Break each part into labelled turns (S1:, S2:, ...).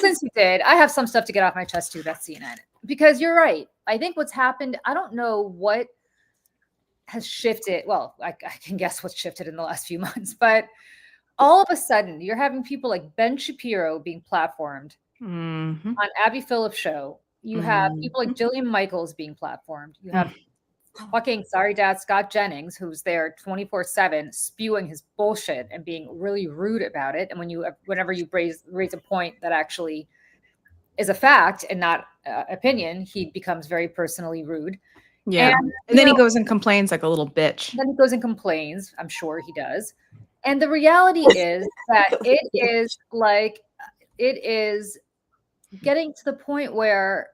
S1: since you did, I have some stuff to get off my chest too. That's CNN, because you're right. I think what's happened, I don't know what has shifted. Well, I can guess what's shifted in the last few months, but all of a sudden you're having people like Ben Shapiro being platformed on Abby Phillips' show. You have people like Jillian Michaels being platformed. You have fucking, sorry dad, Scott Jennings, who's there 24/7 spewing his bullshit and being really rude about it. And whenever you raise a point that actually is a fact and not opinion, he becomes very personally rude.
S2: Yeah. And then he goes and complains like a little bitch.
S1: Then he goes and complains. I'm sure he does. And the reality is that it is getting to the point where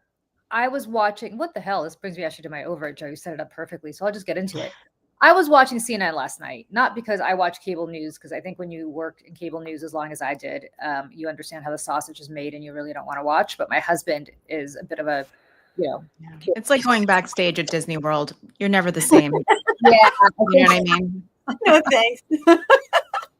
S1: I was watching, what the hell? This brings me actually to my overage. You set it up perfectly, so I'll just get into it. I was watching CNN last night, not because I watch cable news, because I think when you worked in cable news as long as I did, you understand how the sausage is made and you really don't want to watch. But my husband is a bit of a,
S2: it's like going backstage at Disney World. You're never the same.
S1: Yeah.
S2: You know what I mean?
S3: No, thanks.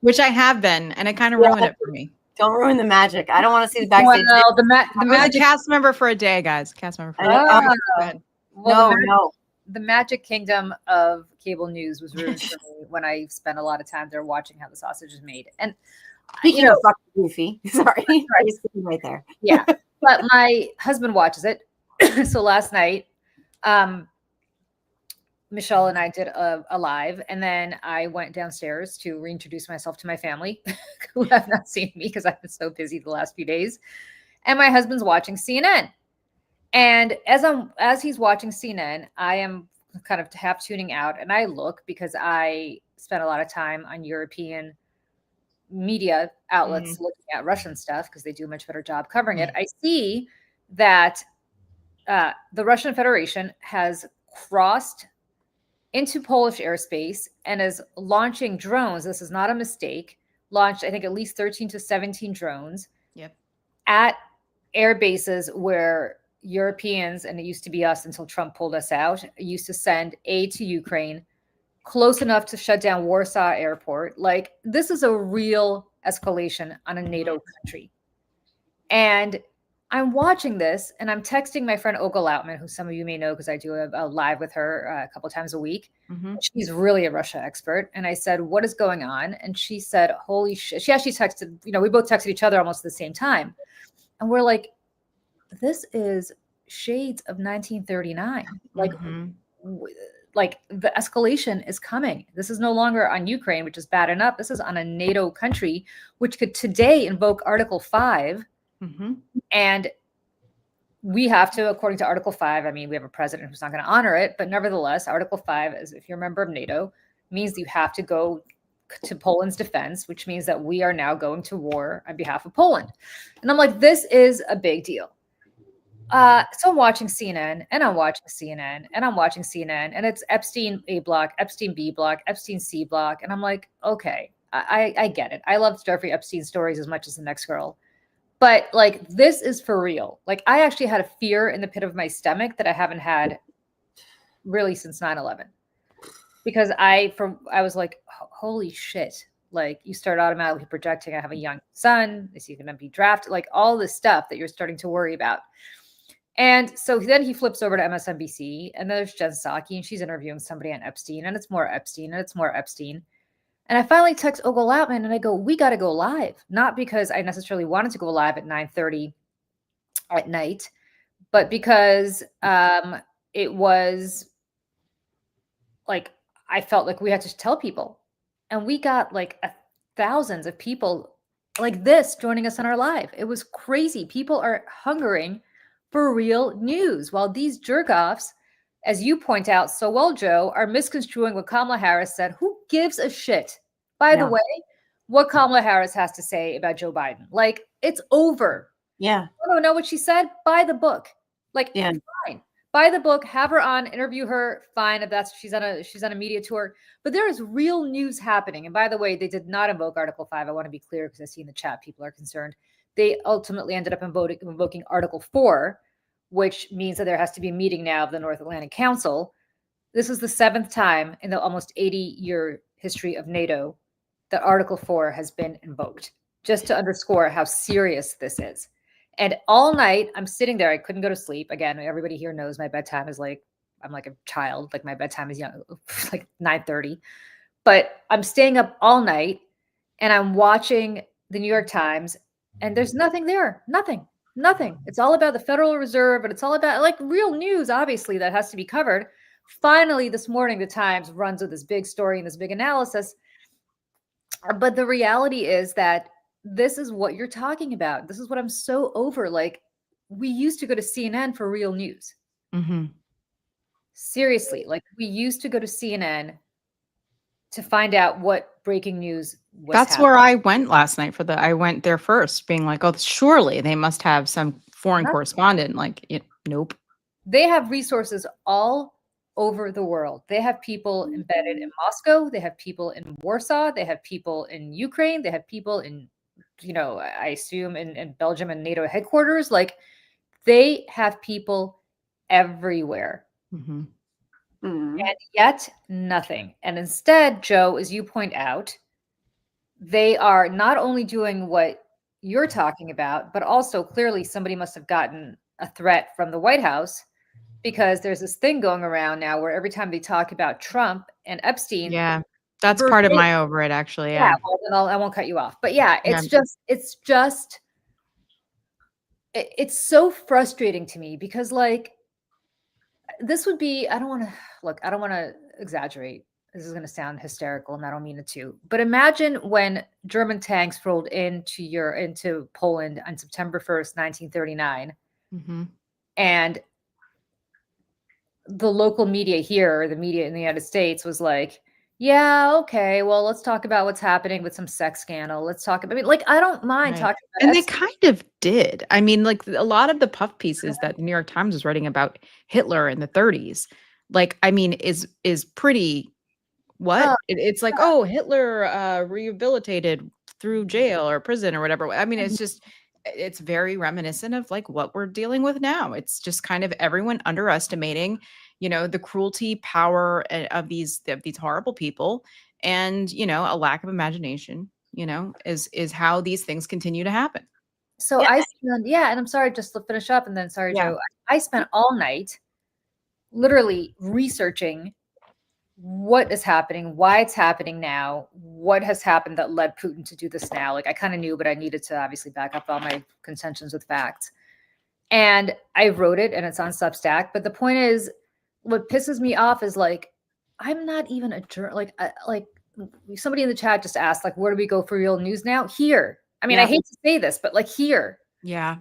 S2: Which I have been, and it kind of ruined it for me.
S3: Don't ruin the magic. I don't want to see the backstage.
S1: Well, the
S2: I was a cast member for a day, guys. Cast member for a day.
S3: No.
S1: The magic kingdom of cable news was ruined for me when I spent a lot of time there watching how the sausage is made. And
S3: speaking of fucking goofy, sorry, right there.
S1: Yeah, but my husband watches it. So last night, Michelle and I did a live, and then I went downstairs to reintroduce myself to my family who have not seen me because I've been so busy the last few days. And my husband's watching CNN. And as he's watching CNN, I am kind of half tuning out, and I look because I spent a lot of time on European media outlets looking at Russian stuff because they do a much better job covering it. I see that the Russian Federation has crossed into Polish airspace and is launching drones. This is not a mistake. Launched, I think, at least 13 to 17 drones at air bases where Europeans, and it used to be us until Trump pulled us out, used to send aid to Ukraine close enough to shut down Warsaw Airport. Like, this is a real escalation on a NATO country. And I'm watching this, and I'm texting my friend Olga Lautman, who some of you may know because I do a live with her a couple times a week. She's really a Russia expert. And I said, what is going on? And she said, holy shit. She actually texted, we both texted each other almost at the same time. And we're like, this is shades of 1939. Like the escalation is coming. This is no longer on Ukraine, which is bad enough. This is on a NATO country, which could today invoke Article 5. And we have to, according to Article 5, I mean, we have a president who's not going to honor it, but nevertheless, Article 5, as if you're a member of NATO, means that you have to go to Poland's defense, which means that we are now going to war on behalf of Poland. And I'm like, this is a big deal. So I'm watching CNN, and I'm watching CNN, and I'm watching CNN, and it's Epstein A block, Epstein B block, Epstein C block. And I'm like, okay, I get it. I love Jeffrey Epstein stories as much as the next girl. But like, this is for real. Like, I actually had a fear in the pit of my stomach that I haven't had really since 9/11, because I was like, holy shit. Like, you start automatically projecting, I have a young son. Is he going to be drafted? Like, all this stuff that you're starting to worry about. And so then he flips over to MSNBC, and there's Jen Psaki, and she's interviewing somebody on Epstein, and it's more Epstein, and it's more Epstein. And I finally text Olga Lautman, and I go, we got to go live. Not because I necessarily wanted to go live at 9:30 at night, but because it was like, I felt like we had to tell people. And we got like thousands of people like this joining us on our live. It was crazy. People are hungering for real news, while these jerk-offs, as you point out so well, Joe, are misconstruing what Kamala Harris said. Who gives a shit, by the way, what Kamala Harris has to say about Joe Biden? Like, it's over.
S3: Yeah.
S1: I don't know what she said. Buy the book. Like, fine. Buy the book, have her on, interview her, fine. If that's, she's on a media tour. But there is real news happening. And by the way, they did not invoke Article 5. I want to be clear because I see in the chat people are concerned. They ultimately ended up invoking Article 4, which means that there has to be a meeting now of the North Atlantic Council. This is the 7th time in the almost 80-year history of NATO that Article 4 has been invoked, just to underscore how serious this is. And all night I'm sitting there. I couldn't go to sleep. Again, everybody here knows my bedtime is like, I'm like a child. Like my bedtime is young, like 9:30. But I'm staying up all night and I'm watching the New York Times and there's nothing there. Nothing. It's all about the Federal Reserve, and it's all about like real news, obviously, that has to be covered. Finally, this morning, the Times runs with this big story and this big analysis. But the reality is that this is what you're talking about. This is what I'm so over. Like, we used to go to CNN for real news.
S2: Mm-hmm.
S1: Seriously, like we used to go to CNN to find out what breaking news was
S2: That's
S1: happening.
S2: where I went last night I went there first, being like, oh, surely they must have some foreign correspondent. Like, nope.
S1: They have resources all over the world. They have people embedded in Moscow. They have people in Warsaw. They have people in Ukraine. They have people in, I assume in Belgium and NATO headquarters. Like, they have people everywhere.
S2: Mm-hmm.
S3: Mm-hmm.
S1: And yet nothing. And instead, Joe, as you point out, they are not only doing what you're talking about, but also clearly somebody must have gotten a threat from the White House, because there's this thing going around now where every time they talk about Trump and Epstein.
S2: Yeah, that's part of my over it, actually. Yeah.
S1: Well, then I won't cut you off. But yeah, it's so frustrating to me because like, this would be, I don't want to exaggerate. This is going to sound hysterical and I don't mean it to, but imagine when German tanks rolled into Poland on September 1st, 1939.
S2: Mm-hmm.
S1: And the local media here, or the media in the United States, was like, yeah, okay, well, let's talk about what's happening with some sex scandal. Let's talk about, I don't mind talking about
S2: And
S1: Epstein.
S2: they kind of did. I mean, like a lot of the puff pieces that the New York Times was writing about Hitler in the 30s, like, I mean, is pretty it's like, oh, Hitler rehabilitated through jail or prison or whatever. I mean, it's very reminiscent of like what we're dealing with now. It's just kind of everyone underestimating, the cruelty, power of these horrible people, and a lack of imagination, is how these things continue to happen.
S1: So and I'm sorry, just to finish up, and then sorry, Joe, I spent all night literally researching what is happening, why it's happening now, what has happened that led Putin to do this now. Like, I kind of knew, but I needed to obviously back up all my contentions with facts. And I wrote it, and it's on Substack. But the point is, what pisses me off is like, I'm not even a like somebody in the chat just asked, like, where do we go for real news now? Here. I mean, I hate to say this, but like here.
S2: Yeah.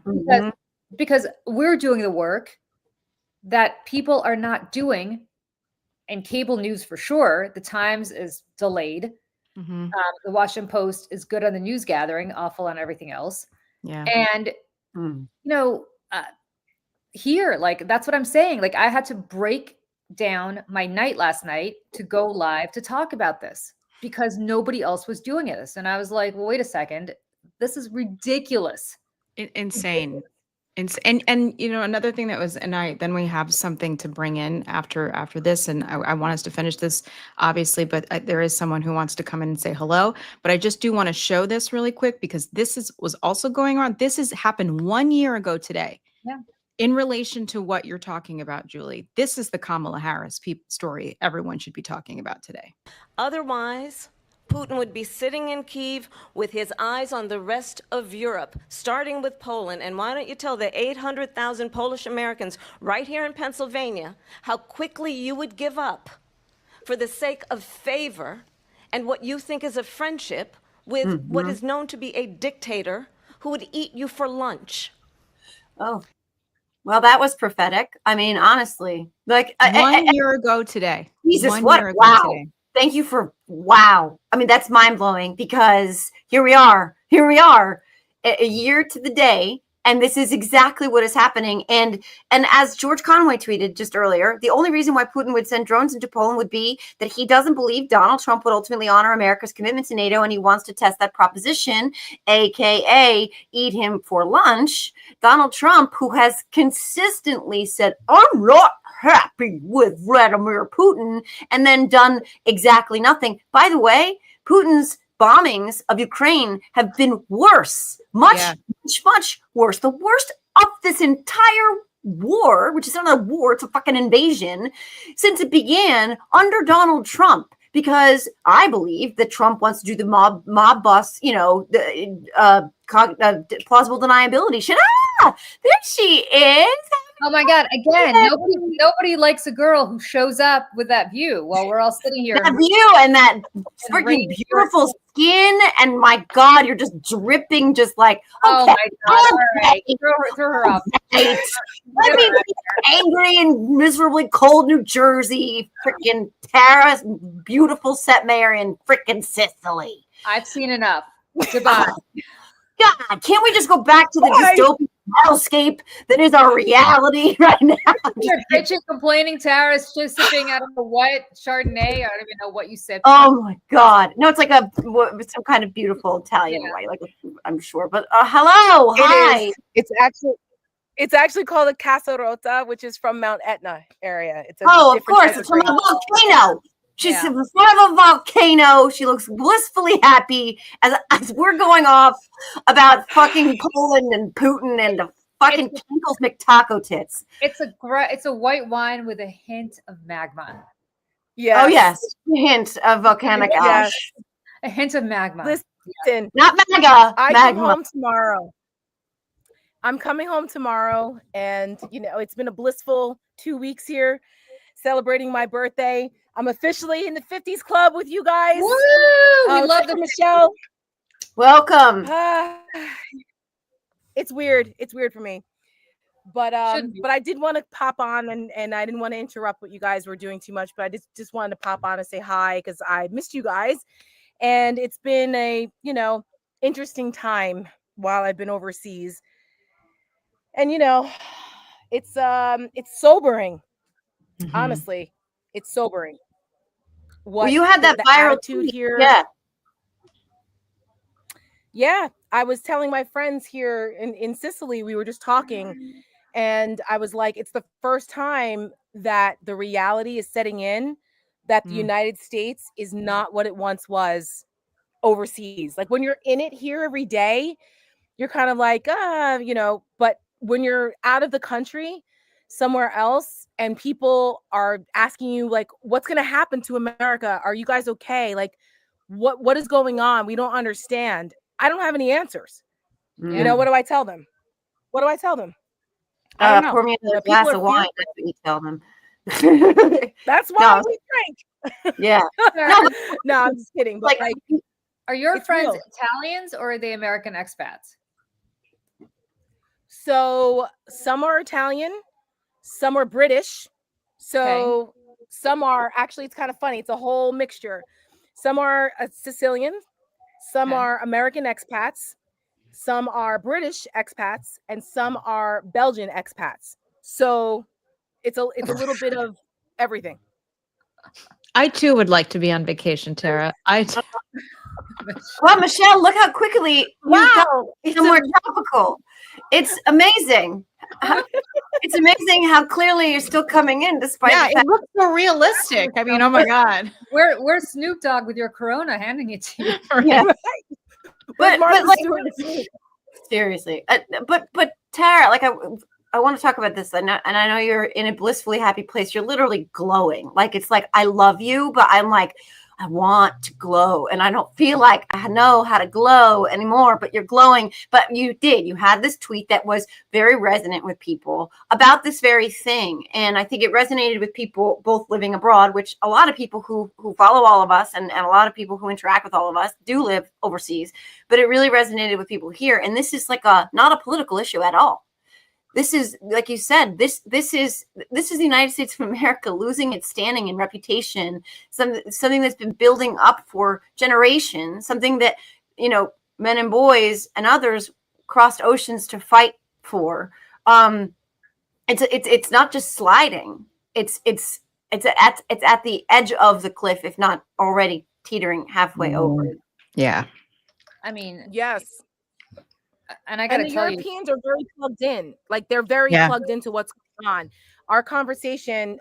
S1: Because we're doing the work that people are not doing. And cable news for sure. The Times is delayed.
S2: Mm-hmm.
S1: The Washington Post is good on the news gathering, awful on everything else.
S2: Yeah.
S1: And, here, like, that's what I'm saying. Like, I had to break down my night last night to go live to talk about this because nobody else was doing this. And I was like, well, wait a second. This is ridiculous.
S2: Insane. And another thing that was, then we have something to bring in after this, and I want us to finish this, obviously, but there is someone who wants to come in and say hello, but I just do want to show this really quick because this was also going on. This has happened 1 year ago today.
S1: Yeah.
S2: In relation to what you're talking about, Julie, this is the Kamala Harris story everyone should be talking about today.
S4: Otherwise, Putin would be sitting in Kyiv with his eyes on the rest of Europe, starting with Poland. And why don't you tell the 800,000 Polish Americans right here in Pennsylvania how quickly you would give up for the sake of favor and what you think is a friendship with what is known to be a dictator who would eat you for lunch.
S3: Oh, well, that was prophetic. I mean, honestly, like
S2: 1 year ago today.
S3: Jesus,
S2: 1
S3: what?
S2: year ago
S3: Wow.
S2: today.
S3: Thank you for wow. I mean, that's mind blowing because here we are, a year to the day, and this is exactly what is happening. And as George Conway tweeted just earlier, the only reason why Putin would send drones into Poland would be that he doesn't believe Donald Trump would ultimately honor America's commitment to NATO, and he wants to test that proposition, aka eat him for lunch. Donald Trump, who has consistently said, "I'm not happy with Vladimir Putin," and then done exactly nothing. By the way, Putin's bombings of Ukraine have been worse, much worse. The worst of this entire war, which is not a war, it's a fucking invasion, since it began under Donald Trump. Because I believe that Trump wants to do the mob bust, the plausible deniability shit. There she is.
S1: Oh my God! Again, nobody likes a girl who shows up with that view while we're all sitting here.
S3: That view and that freaking beautiful skin, and my God, you're just dripping, just like.
S1: Oh my God! All right, throw her up.
S3: Let me be angry and miserably cold New Jersey, freaking Tara, beautiful St. Mary in freaking Sicily.
S1: I've seen enough. Goodbye.
S3: God, can't we just go back to the dystopian hellscape that is our reality right now?
S1: You're bitching, complaining, Tara's just sipping out of a what Chardonnay. I don't even know what you said.
S3: Oh my God! No, it's like some kind of beautiful Italian white, like I'm sure. But hello, hi.
S5: It's actually called a Casa Rota, which is from Mount Etna area. It's a
S3: of course, it's from a volcano. She's in front of a volcano. She looks blissfully happy as we're going off about fucking Poland and Putin and the fucking Kinkles McTaco tits.
S1: It's a white wine with a hint of magma.
S3: Yeah. Oh yes, a hint of volcanic ash.
S1: A hint of magma.
S5: Listen,
S3: not magma.
S5: Come home tomorrow. I'm coming home tomorrow, and it's been a blissful 2 weeks here, celebrating my birthday. I'm officially in the 50s club with you guys.
S1: Woo! We love the
S5: Michelle.
S3: Welcome.
S5: It's weird. It's weird for me. But I did want to pop on and I didn't want to interrupt what you guys were doing too much, but I just wanted to pop on and say hi because I missed you guys. And it's been a, interesting time while I've been overseas. And it's sobering. Mm-hmm. Honestly, it's sobering.
S3: Well, you had that viral
S5: tweet here. Yeah. I was telling my friends here in Sicily, we were just talking, and I was like, it's the first time that the reality is setting in that the United States is not what it once was overseas. Like when you're in it here every day, you're kind of like, but when you're out of the country somewhere else and people are asking you like, what's going to happen to America? Are you guys okay? Like what is going on? We don't understand. I don't have any answers.
S3: Yeah.
S5: What do I tell them? Pour
S3: me another glass of wine. That's what you tell them.
S5: That's why we drink.
S3: Yeah.
S5: No, I'm just kidding. But like
S1: are your friends real. Italians or are they American expats?
S5: So some are Italian, some are British. So some are actually, it's kind of funny. It's a whole mixture. Some are Sicilian, some are American expats, some are British expats, and some are Belgian expats. So it's a little bit of everything.
S2: I too would like to be on vacation, Tara.
S3: Well, Michelle, look how quickly it's somewhere tropical. It's amazing. It's amazing how clearly you're still coming in, despite the fact
S2: it looks so realistic. I mean, oh my God,
S1: we're Snoop Dogg with your Corona, handing it to you.
S3: Yeah, but like, seriously, but Tara, like I want to talk about this, and I know you're in a blissfully happy place. You're literally glowing. Like it's like I love you, but I'm like, I want to glow, and I don't feel like I know how to glow anymore, but you're glowing. But you had this tweet that was very resonant with people about this very thing. And I think it resonated with people both living abroad, which a lot of people who follow all of us and a lot of people who interact with all of us do live overseas, but it really resonated with people here. And this is like not a political issue at all. This is, like you said, this is the United States of America losing its standing and reputation, something that's been building up for generations, something that, men and boys and others crossed oceans to fight for. It's not just sliding. It's at the edge of the cliff, if not already teetering halfway over.
S2: Yeah.
S1: I mean,
S5: yes.
S1: And I gotta tell you,
S5: Europeans are very plugged in. Like they're very plugged into what's going on. Our conversation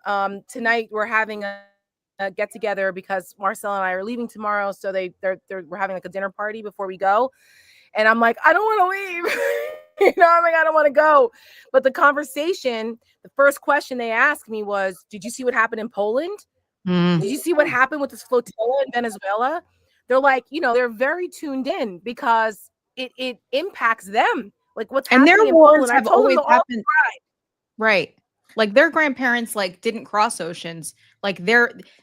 S5: tonight, we're having a get together because Marcel and I are leaving tomorrow. So we're having like a dinner party before we go. And I'm like, I don't want to leave. I'm like, I don't want to go. But the conversation, the first question they asked me was, did you see what happened in Poland? Did you see what happened with this flotilla in Venezuela? They're like, they're very tuned in because it impacts them. Like what's
S2: and
S5: happening
S2: their
S5: in
S2: wars
S5: Poland.
S2: have always happened. Right. Like their grandparents like didn't cross oceans. Like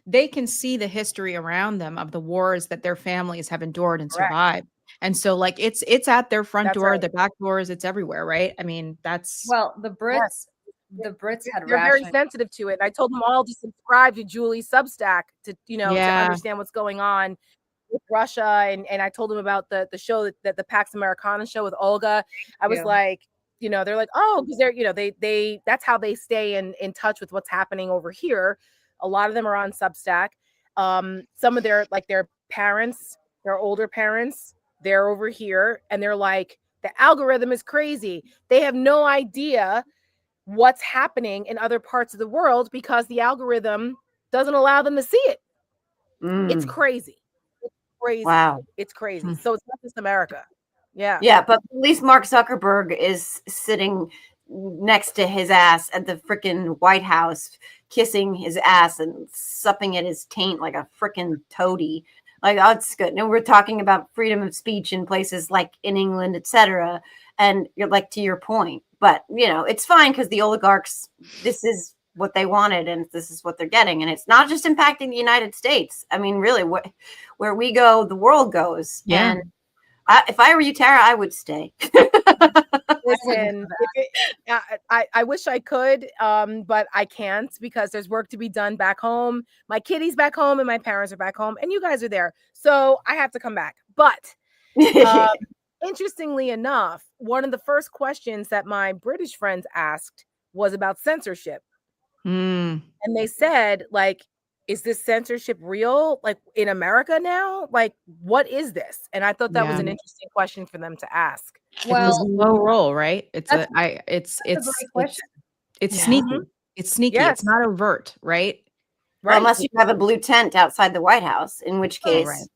S2: they can see the history around them of the wars that their families have endured and survived. And so like it's at their front door, the back doors, it's everywhere, right? I mean, that's
S1: the Brits. The Brits had
S5: they're very sensitive to it. And I told them all to subscribe to Julie's Substack to to understand what's going on with Russia. And I told them about the show that the Pax Americana show with Olga. I was like, they're like, oh, because they're they that's how they stay in touch with what's happening over here. A lot of them are on Substack. Some of their parents, their older parents, they're over here and they're like, the algorithm is crazy. They have no idea what's happening in other parts of the world because the algorithm doesn't allow them to see it. It's crazy. It's crazy.
S3: Wow.
S5: It's crazy. So it's not just America. Yeah.
S3: Yeah, but at least Mark Zuckerberg is sitting next to his ass at the freaking White House, kissing his ass and supping at his taint like a freaking toady. Like, oh, it's good. And we're talking about freedom of speech in places like in England, etc. And you're like, to your point, but it's fine because the oligarchs, this is what they wanted and this is what they're getting. And it's not just impacting the United States. I mean, really, where we go, the world goes.
S2: Yeah.
S3: And if I were you, Tara, I would stay.
S5: Listen, I wish I could, but I can't because there's work to be done back home. My kitty's back home and my parents are back home and you guys are there. So I have to come back. But interestingly enough, one of the first questions that my British friends asked was about censorship. And they said, like, is this censorship real? Like in America now? Like, what is this? And I thought that was an interesting question for them to ask.
S2: Well, it's a low roll, right? It's
S1: a great question.
S2: It's sneaky. It's sneaky.
S5: Yes.
S2: It's not overt, right?
S3: Well, unless you have a blue tent outside the White House, in which case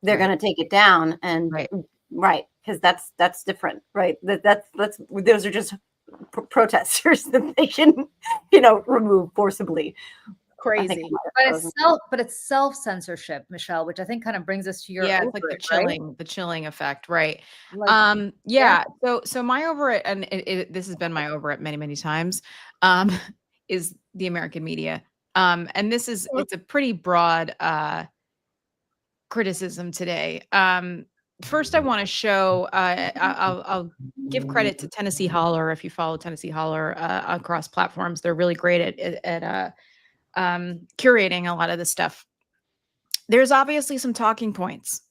S3: they're going to take it down. And because that's different, right? That's those are just protesters that they can remove forcibly.
S5: Crazy.
S1: But it's self-censorship, Michelle, which I think kind of brings us to your
S2: it's like the chilling effect, right?
S1: Like,
S2: So my over it, and this has been my over it many times, is the American media. And this is it's a pretty broad criticism today. First, I want to show. I'll give credit to Tennessee Holler. If you follow Tennessee Holler across platforms, they're really great at curating a lot of this stuff. There's obviously some talking points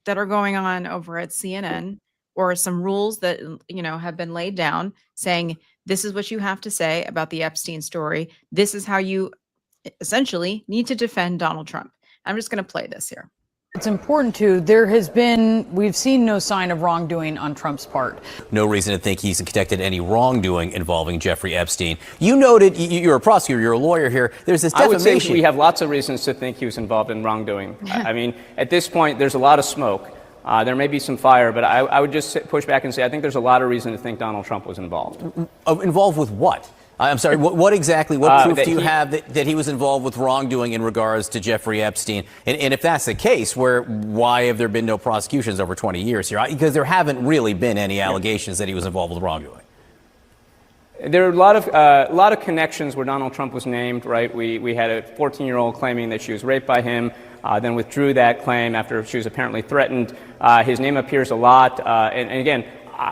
S2: that are going on over at CNN, or some rules that have been laid down saying this is what you have to say about the Epstein story. This is how you essentially need to defend Donald Trump. I'm just going to play this here.
S6: It's important too. We've seen no sign of wrongdoing on Trump's part.
S7: No reason to think he's detected any wrongdoing involving Jeffrey Epstein. You noted, you're a prosecutor, you're a lawyer here. There's this defamation.
S8: I would say we have lots of reasons to think he was involved in wrongdoing. I mean, at this point, there's a lot of smoke. There may be some fire, but I would just push back and say I think there's a lot of reason to think Donald Trump was involved.
S7: Involved with what? I'm sorry, what exactly, what proof do you have that he was involved with wrongdoing in regards to Jeffrey Epstein? And if that's the case, why have there been no prosecutions over 20 years here? Because there haven't really been any allegations that he was involved with wrongdoing.
S8: There are a lot of connections where Donald Trump was named, right? We had a 14-year-old claiming that she was raped by him, then withdrew that claim after she was apparently threatened. His name appears a lot. And again,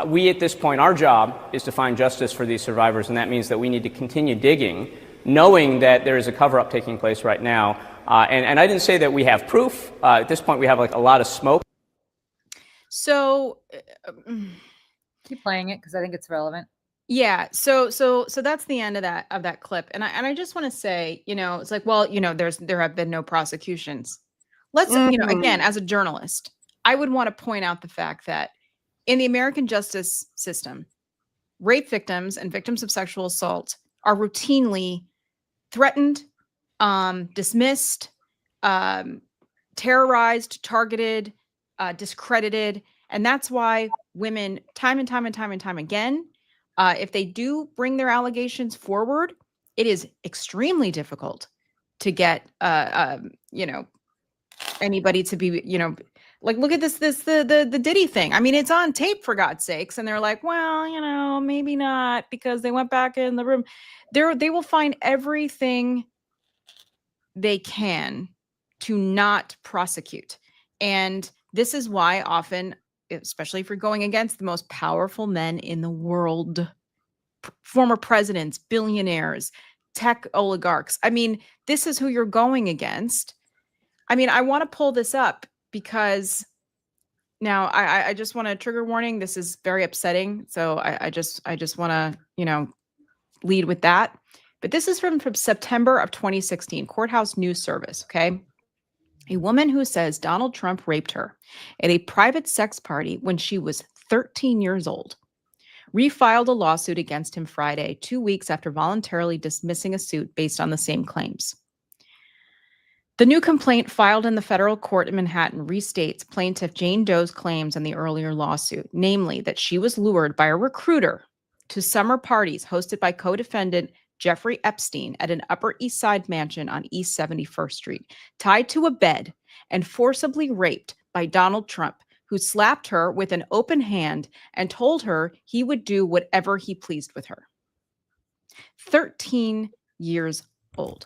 S8: we at this point, our job is to find justice for these survivors, and that means that we need to continue digging, knowing that there is a cover-up taking place right now. And I didn't say that we have proof. At this point, we have like a lot of smoke.
S2: So
S1: keep playing it because I think it's relevant.
S2: Yeah. So that's the end of that clip. And I just want to say, it's like, well, there have been no prosecutions. Let's, again, as a journalist, I would want to point out the fact that in the American justice system, rape victims and victims of sexual assault are routinely threatened, dismissed, terrorized, targeted, discredited. And that's why women, time and time and time and time again, if they do bring their allegations forward, it is extremely difficult to get, anybody to be, like, look at the Diddy thing. I mean, it's on tape, for God's sakes. And they're like, well, maybe not, because they went back in the room. They will find everything they can to not prosecute. And this is why often, especially if you're going against the most powerful men in the world, former presidents, billionaires, tech oligarchs. I mean, this is who you're going against. I mean, I want to pull this up because now I just want a trigger warning. This is very upsetting. So I just want to, lead with that. But this is from September of 2016, Courthouse News Service. Okay. A woman who says Donald Trump raped her at a private sex party when she was 13 years old refiled a lawsuit against him Friday, 2 weeks after voluntarily dismissing a suit based on the same claims. The new complaint filed in the federal court in Manhattan restates plaintiff Jane Doe's claims in the earlier lawsuit, namely that she was lured by a recruiter to summer parties hosted by co-defendant Jeffrey Epstein at an Upper East Side mansion on East 71st Street, tied to a bed and forcibly raped by Donald Trump, who slapped her with an open hand and told her he would do whatever he pleased with her. 13 years old.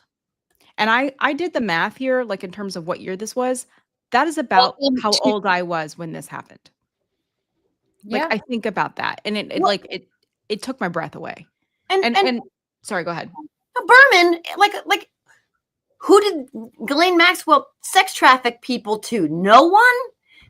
S2: And I did the math here, like in terms of what year this was. That is about how old I was when this happened. Like, I think about that, and it took my breath away. And sorry, go ahead.
S3: Berman, like, who did Ghislaine Maxwell sex traffic people to? No one.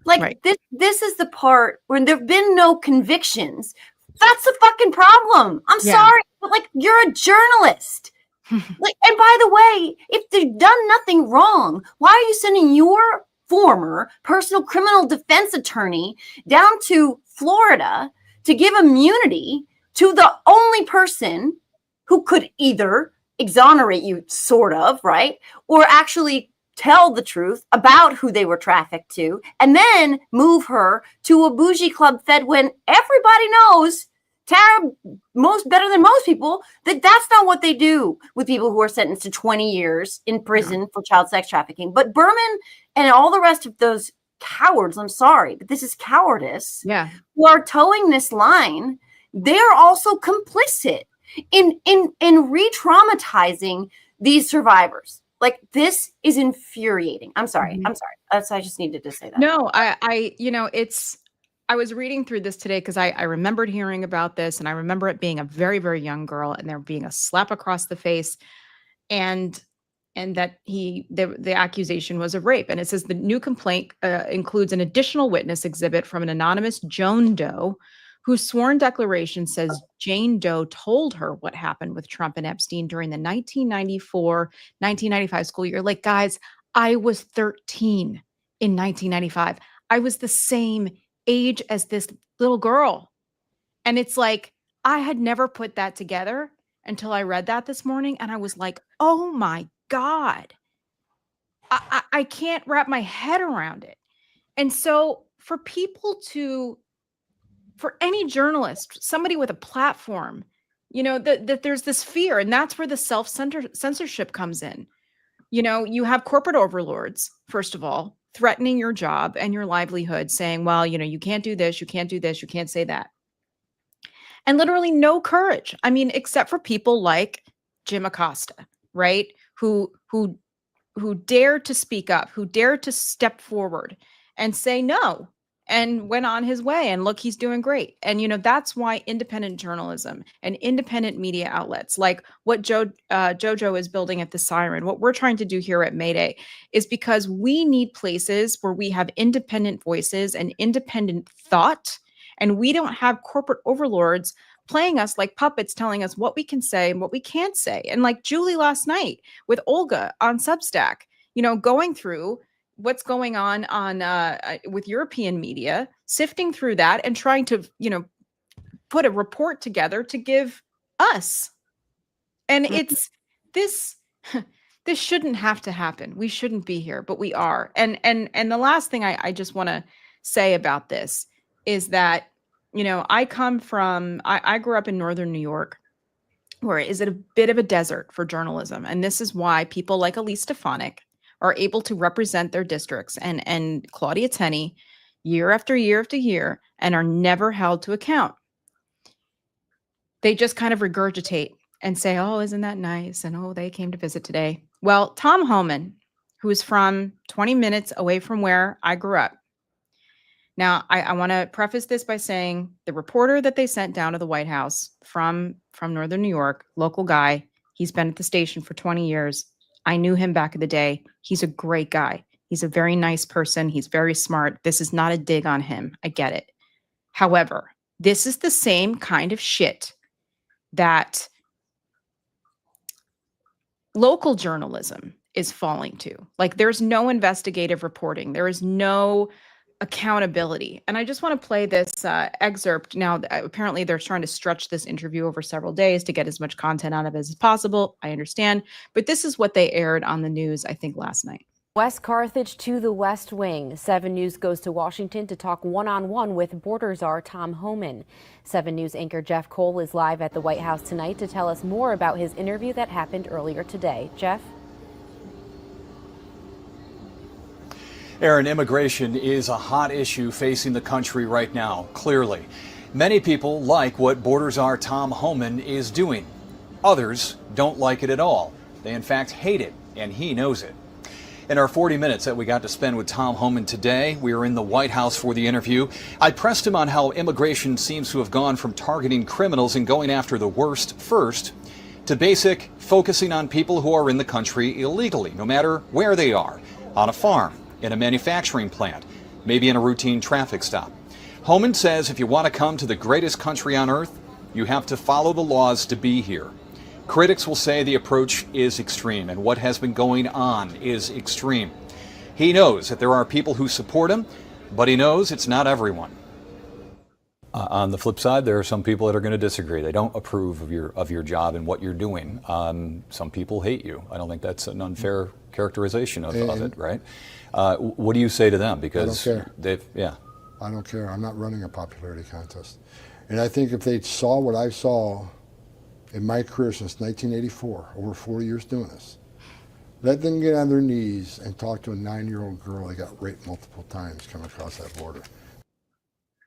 S3: Like, right. This is the part when there've been no convictions. That's the fucking problem. I'm sorry, but like, you're a journalist. Like, and by the way, if they've done nothing wrong, why are you sending your former personal criminal defense attorney down to Florida to give immunity to the only person who could either exonerate you, sort of, right, or actually tell the truth about who they were trafficked to, and then move her to a bougie club fed when everybody knows, Tara, better than most people, that's not what they do with people who are sentenced to 20 years in prison for child sex trafficking. But Berman and all the rest of those cowards, I'm sorry, but this is cowardice, who are towing this line, they're also complicit in re-traumatizing these survivors. Like, this is infuriating. I'm sorry. I just needed to say that.
S2: No, I was reading through this today because I remembered hearing about this, and I remember it being a very, very young girl and there being a slap across the face, and that the accusation was of rape. And it says the new complaint includes an additional witness exhibit from an anonymous Joan Doe, whose sworn declaration says Jane Doe told her what happened with Trump and Epstein during the 1994-1995 school year. Like, guys, I was 13 in 1995. I was the same age as this little girl. And it's like, I had never put that together until I read that this morning. And I was like, oh my God, I can't wrap my head around it. And so for any journalist, somebody with a platform, that there's this fear, and that's where the self-censorship comes in. You have corporate overlords, first of all, threatening your job and your livelihood, saying, well, you can't do this, you can't do this, you can't say that. And literally no courage. I mean, except for people like Jim Acosta, right? Who dared to speak up, who dared to step forward and say no, and went on his way. And look, he's doing great. And, that's why independent journalism and independent media outlets, like what Jojo is building at the Siren, what we're trying to do here at Mayday, is because we need places where we have independent voices and independent thought. And we don't have corporate overlords playing us like puppets, telling us what we can say and what we can't say. And like Julie last night with Olga on Substack, going through what's going on with European media, sifting through that and trying to, put a report together to give us. And it's this this shouldn't have to happen. We shouldn't be here, but we are. And the last thing I just want to say about this is that, you know, I grew up in northern New York, where is it a bit of a desert for journalism. And this is why people like Elise Stefanik are able to represent their districts and Claudia Tenney year after year after year and are never held to account. They just kind of regurgitate and say, oh, isn't that nice? And oh, they came to visit today. Well, Tom Homan, who is from 20 minutes away from where I grew up. Now, I want to preface this by saying the reporter that they sent down to the White House from northern New York, local guy, he's been at the station for 20 years. I knew him back in the day. He's a great guy. He's a very nice person. He's very smart. This is not a dig on him. I get it. However, this is the same kind of shit that local journalism is falling to. Like, there's no investigative reporting. There is no accountability. And I just want to play this excerpt. Now, apparently they're trying to stretch this interview over several days to get as much content out of it as possible. I understand. But this is what they aired on the news, I think, last night.
S9: West Carthage to the West Wing. 7 News goes to Washington to talk one-on-one with border czar Tom Homan. 7 News anchor Jeff Cole is live at the White House tonight to tell us more about his interview that happened earlier today. Jeff?
S10: Aaron, immigration is a hot issue facing the country right now, clearly. Many people like what border czar Tom Homan is doing. Others don't like it at all. They in fact hate it, and he knows it. In our 40 minutes that we got to spend with Tom Homan today, we were in the White House for the interview. I pressed him on how immigration seems to have gone from targeting criminals and going after the worst first to basic focusing on people who are in the country illegally, no matter where they are, on a farm, in a manufacturing plant, maybe in a routine traffic stop. Homan says if you want to come to the greatest country on earth, you have to follow the laws to be here. Critics will say the approach is extreme, and what has been going on is extreme. He knows that there are people who support him, but he knows it's not everyone. On the flip side, there are some people that are going to disagree. They don't approve of your job and what you're doing. Some people hate you. I don't think that's an unfair characterization of it, right? What do you say to them? Because
S11: I don't care.
S10: Yeah.
S11: I don't care. I'm not running a popularity contest. And I think if they saw what I saw in my career since 1984, over 40 years doing this, let them get on their knees and talk to a 9-year-old girl that got raped multiple times coming across that border.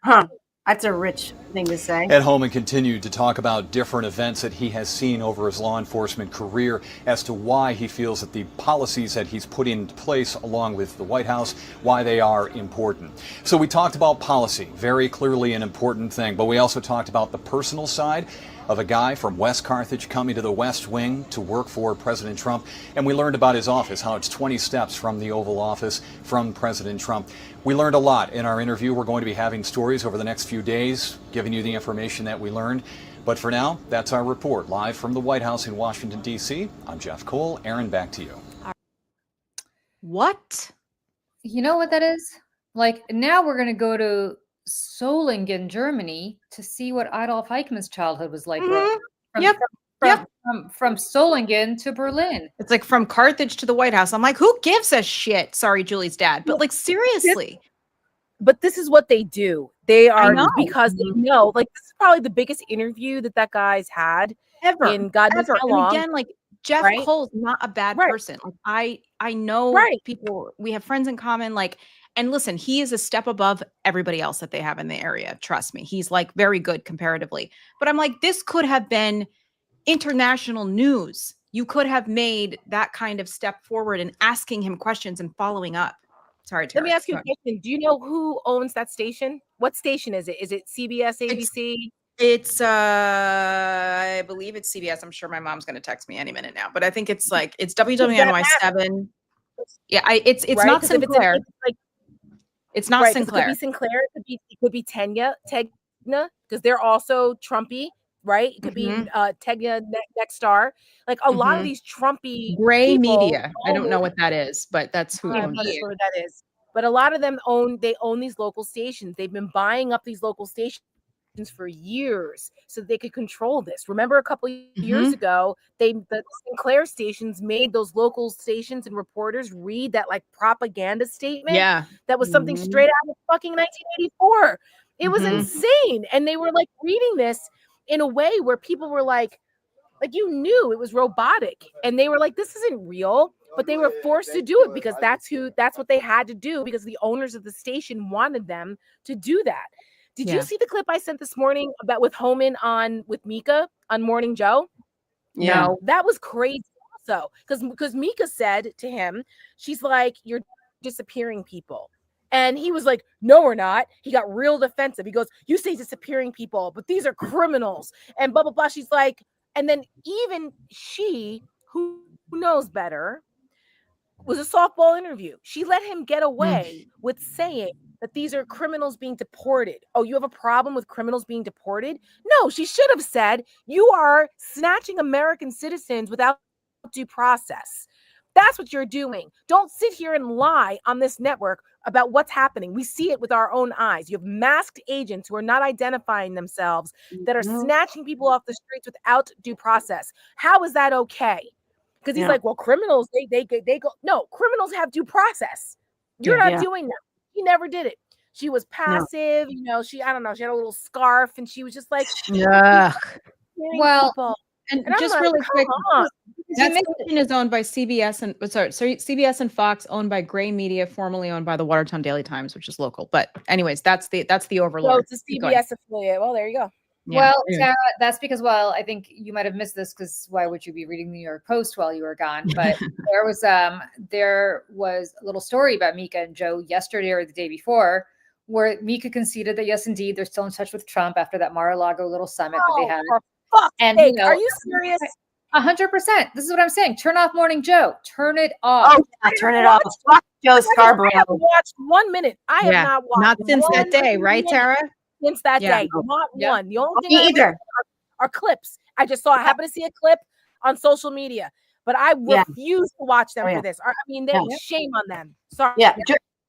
S3: Huh. That's a rich thing to say.
S10: Ed Homan continued to talk about different events that he has seen over his law enforcement career as to why he feels that the policies that he's put into place along with the White House, why they are important. So we talked about policy, very clearly an important thing, but we also talked about the personal side of a guy from West Carthage coming to the West Wing to work for President Trump. And we learned about his office, how it's 20 steps from the Oval Office from President Trump. We learned a lot in our interview. We're going to be having stories over the next few days, giving you the information that we learned. But for now, that's our report. Live from the White House in Washington, D.C., I'm Jeff Cole. Aaron, back to you.
S2: What?
S1: You know what that is? Like, now we're going to go to Solingen, Germany, to see what Adolf Eichmann's childhood was like. From Solingen to Berlin.
S2: It's like from Carthage to the White House. I'm like, who gives a shit? Sorry, Julie's dad. But like, seriously.
S5: But this is what they do. They are, because they know, like, this is probably the biggest interview that guy's had
S2: ever
S5: in God knows how long.
S2: And again, like, Jeff Cole's not a bad person. Like, I know people, we have friends in common, like, and listen, he is a step above everybody else that they have in the area. Trust me. He's like very good comparatively. But I'm like, this could have been international news. You could have made that kind of step forward and asking him questions and following up. Sorry, Tara.
S5: Let me ask you a question. Do you know who owns that station? What station is it? Is it CBS, ABC?
S2: It's I believe it's CBS. I'm sure my mom's going to text me any minute now, but I think it's like it's WWNY7. Yeah, it's not Sinclair. It's not Sinclair.
S5: It could be Sinclair. It could be Tegna, because they're also Trumpy, right? It could be Tegna, Nexstar. Like a lot of these Trumpy
S2: Gray Media. I don't know what that is, but that's who owns
S5: I'm not
S2: it.
S5: sure what that is. But a lot of them own these local stations. They've been buying up these local stations for years so they could control this. Remember a couple years ago, the Sinclair stations made those local stations and reporters read that like propaganda statement that was something straight out of fucking 1984. It was insane. And they were like reading this in a way where people were like you knew it was robotic, and they were like, this isn't real, but they were forced to do it because that's what they had to do because the owners of the station wanted them to do that. Did you see the clip I sent this morning about with Homan with Mika on Morning Joe?
S2: Yeah.
S5: No, that was crazy also because Mika said to him, she's like, you're disappearing people. And he was like, no, we're not. He got real defensive. He goes, you say disappearing people, but these are criminals and blah, blah, blah. She's like, and then even she, who knows better, was a softball interview. She let him get away with saying that these are criminals being deported. Oh, you have a problem with criminals being deported? No, she should have said, you are snatching American citizens without due process. That's what you're doing. Don't sit here and lie on this network about what's happening. We see it with our own eyes. You have masked agents who are not identifying themselves that are snatching people off the streets without due process. How is that okay? Because he's like, well, criminals, they go. No, criminals have due process. You're not doing that. She never did it. She was passive. You know, I don't know. She had a little scarf and she was just like,
S1: well,
S2: and just
S5: like,
S2: really quick,
S1: that
S2: station is owned by CBS and CBS and Fox, owned by Gray Media, formerly owned by the Watertown Daily Times, which is local. But anyways, that's the overlord.
S5: So it's a CBS affiliate. Well, there you go.
S1: Well, Tara, that's because, I think you might have missed this because why would you be reading the New York Post while you were gone? But there was a little story about Mika and Joe yesterday or the day before where Mika conceded that, yes, indeed, they're still in touch with Trump after that Mar-a-Lago little summit that they had.
S5: And are you serious?
S1: 100%. This is what I'm saying. Turn off Morning Joe. Turn it off.
S3: Oh, yeah, turn it off. Fuck Joe Scarborough.
S5: I have watched 1 minute. I have not watched.
S2: Not since that day, right, Tara?
S5: Since that day, not one. The only thing
S3: either
S5: are clips. I just saw. I happened to see a clip on social media, but I refuse to watch them for this. I mean, shame on them. Sorry.
S3: Yeah,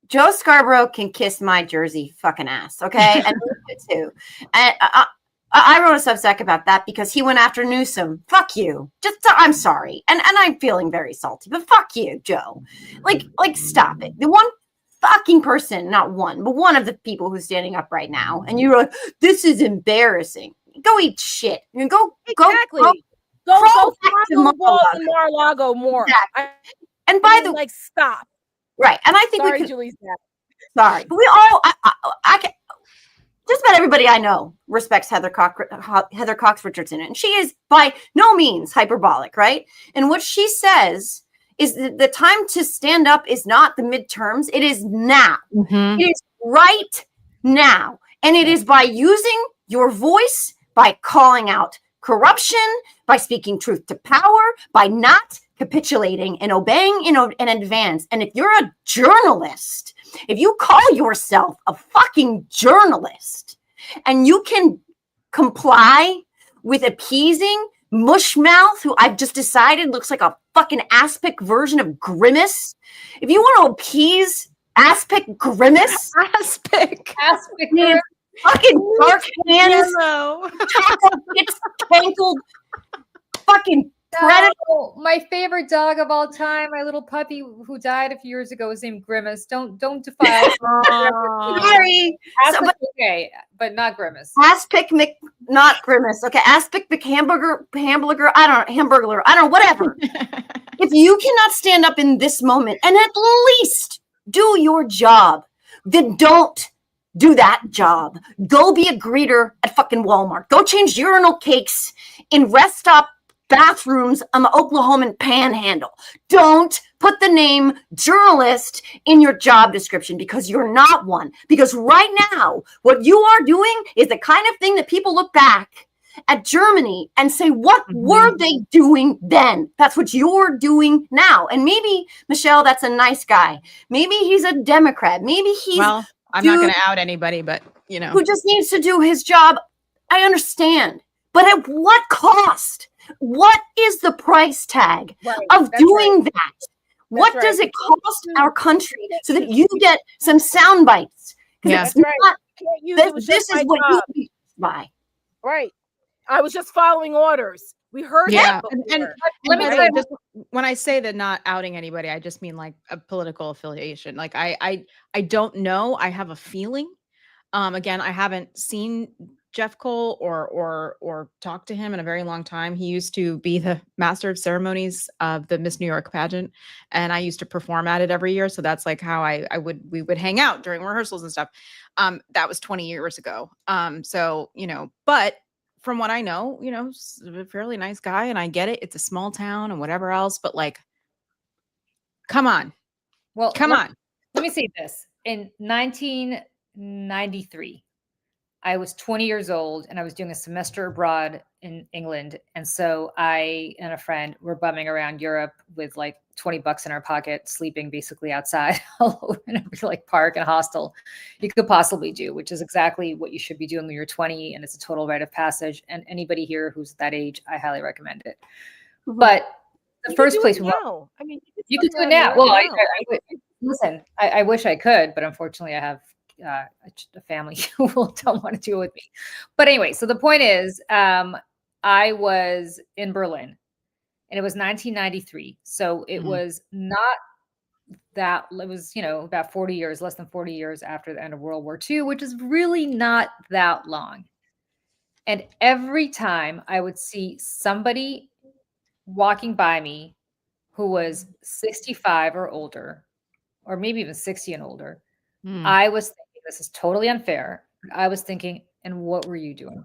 S3: Joe Scarborough can kiss my Jersey fucking ass. Okay, and too. And I wrote a Substack about that because he went after Newsom. Fuck you. I'm sorry, and I'm feeling very salty, but fuck you, Joe. Like stop it. The one fucking person, not one, but one of the people who's standing up right now, and you're like, this is embarrassing. Go eat shit. You go
S5: exactly. Go Mar-a-Lago more.
S3: Exactly. And by the
S5: way, stop.
S3: Right, and I think
S5: sorry, Julie's back.
S3: Sorry, but we all I can. Just about everybody I know respects Heather Cox Richardson, and she is by no means hyperbolic, right? And what she says is the time to stand up is not the midterms. It is now. It is right now. And it is by using your voice, by calling out corruption, by speaking truth to power, by not capitulating and obeying in advance. And if you're a journalist, if you call yourself a fucking journalist and you can comply with appeasing Mushmouth, who I've just decided looks like a fucking aspic version of Grimace. If you want to appease aspic Grimace,
S1: aspic
S3: fucking dark hands, it's tangled, fucking predator.
S1: No, my favorite dog of all time, my little puppy who died a few years ago, was named Grimace. Don't defile.
S3: Sorry,
S1: okay, but not Grimace.
S3: Aspic not Grimace. Okay, aspic hamburger. I don't know, hamburglar. I don't know, whatever. If you cannot stand up in this moment and at least do your job, then don't do that job. Go be a greeter at fucking Walmart. Go change urinal cakes in rest stop bathrooms on the Oklahoman Panhandle. Don't put the name journalist in your job description because you're not one. Because right now, what you are doing is the kind of thing that people look back at Germany and say, what were they doing then? That's what you're doing now. And maybe, Michelle, that's a nice guy. Maybe he's a Democrat. Maybe he's...
S2: Well, I'm not going to out anybody, but, you know.
S3: Who just needs to do his job. I understand. But at what cost? What is the price tag of doing that? What does it cost our country so that you get some sound bites?
S5: Yeah, that's right.
S3: This is what Bye.
S5: Right. I was just following orders. We heard that before.
S2: And
S1: Let me
S2: by the
S1: tell
S2: way,
S1: you-
S2: just when I say that not outing anybody, I just mean like a political affiliation. Like I don't know. I have a feeling. Again, I haven't seen Jeff Cole or talked to him in a very long time. He used to be the master of ceremonies of the Miss New York pageant, and I used to perform at it every year. So that's like how we would hang out during rehearsals and stuff. That was 20 years ago. So but from what I know, he's a fairly nice guy, and I get it. It's a small town and whatever else, but like, come on.
S1: Well,
S2: come on.
S1: Let me say this. In 1993, I was 20 years old and I was doing a semester abroad in England. And so I and a friend were bumming around Europe with like $20 in our pocket, sleeping basically outside all over in every like park and hostel you could possibly do, which is exactly what you should be doing when you're 20. And it's a total rite of passage. And anybody here who's that age, I highly recommend it. But the first place
S5: now. I mean,
S1: you could do it now. Well, listen, I wish I could, but unfortunately I have a family who don't want to do it with me. But anyway, so the point is, I was in Berlin and it was 1993. So it was not that, it was, about 40 years, less than 40 years after the end of World War II, which is really not that long. And every time I would see somebody walking by me who was 65 or older, or maybe even 60 and older, I was thinking, this is totally unfair. I was thinking, and what were you doing?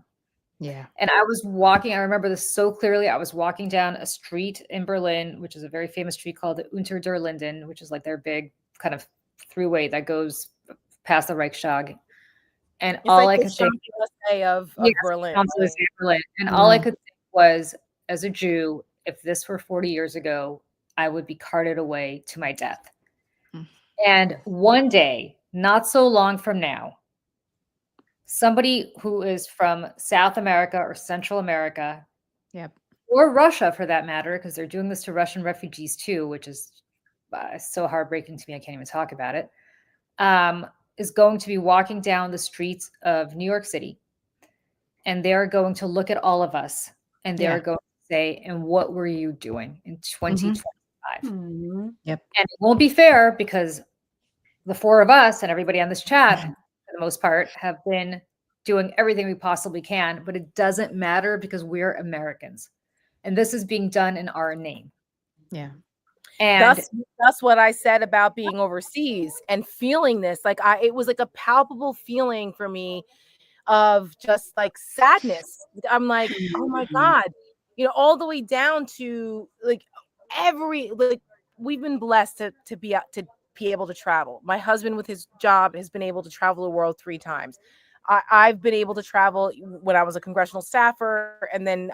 S2: Yeah.
S1: And I was walking, I remember this so clearly. I was walking down a street in Berlin, which is a very famous street called the Unter der Linden, which is like their big kind of throughway that goes past the Reichstag. And
S5: It's
S1: all
S5: like
S1: I could think
S5: of Berlin.
S1: Berlin. And all I could think was, as a Jew, if this were 40 years ago, I would be carted away to my death. And one day, not so long from now, somebody who is from South America or Central America, or Russia for that matter, because they're doing this to Russian refugees too, which is so heartbreaking to me, I can't even talk about it, is going to be walking down the streets of New York City. And they're going to look at all of us and they're going to say, and what were you doing in 2025?
S2: Yep.
S1: And it won't be fair because the four of us and everybody on this chat, for the most part, have been doing everything we possibly can, but it doesn't matter because we're Americans. And this is being done in our name.
S2: Yeah.
S1: And
S5: that's what I said about being overseas and feeling this. Like it was like a palpable feeling for me of just like sadness. I'm like, oh my God, all the way down to like we've been blessed to be able to travel. My husband with his job has been able to travel the world 3 times. I've been able to travel when I was a congressional staffer, and then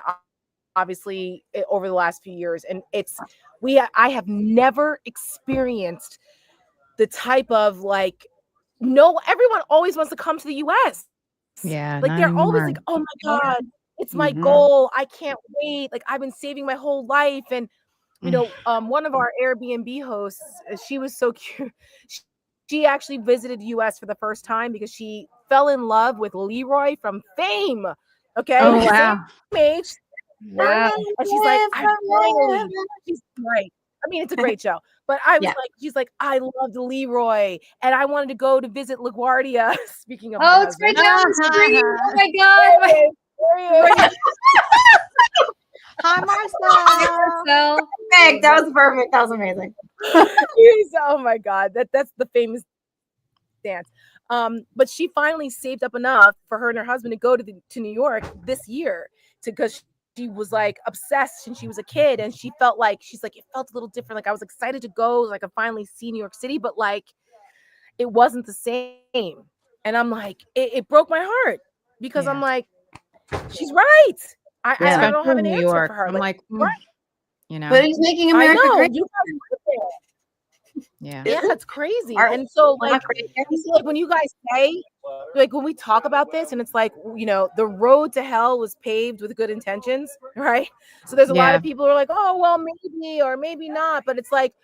S5: obviously over the last few years. And I have never experienced the type of like, everyone always wants to come to the US.
S2: Yeah.
S5: Like they're always like, oh my God, it's my goal. I can't wait. Like I've been saving my whole life. And one of our Airbnb hosts, she was so cute. She actually visited the US for the first time because she fell in love with Leroy from Fame. Okay.
S2: Oh, wow.
S5: Same age.
S1: Wow.
S5: And she's like, she's great. I mean, it's a great show. But I was like, she's like, I loved Leroy, and I wanted to go to visit LaGuardia. Speaking of,
S1: oh, it's right down the street. Oh my God.
S2: Hi, Marcel.
S3: Perfect. That was perfect. That was amazing.
S5: Oh my God, that's the famous dance. But she finally saved up enough for her and her husband to go to New York this year because she was like obsessed since she was a kid, and she's like, it felt a little different. Like I was excited to go, so I could finally see New York City, but like it wasn't the same. And I'm like, it broke my heart because I'm like, she's right. I don't have an answer for her.
S2: I'm like,
S5: right.
S3: But he's making America great.
S5: You
S2: Yeah,
S5: it's crazy. And so like when you guys say, like when we talk about this, and it's like, the road to hell was paved with good intentions, right? So there's a lot of people who are like, oh well, maybe or maybe not, but it's like,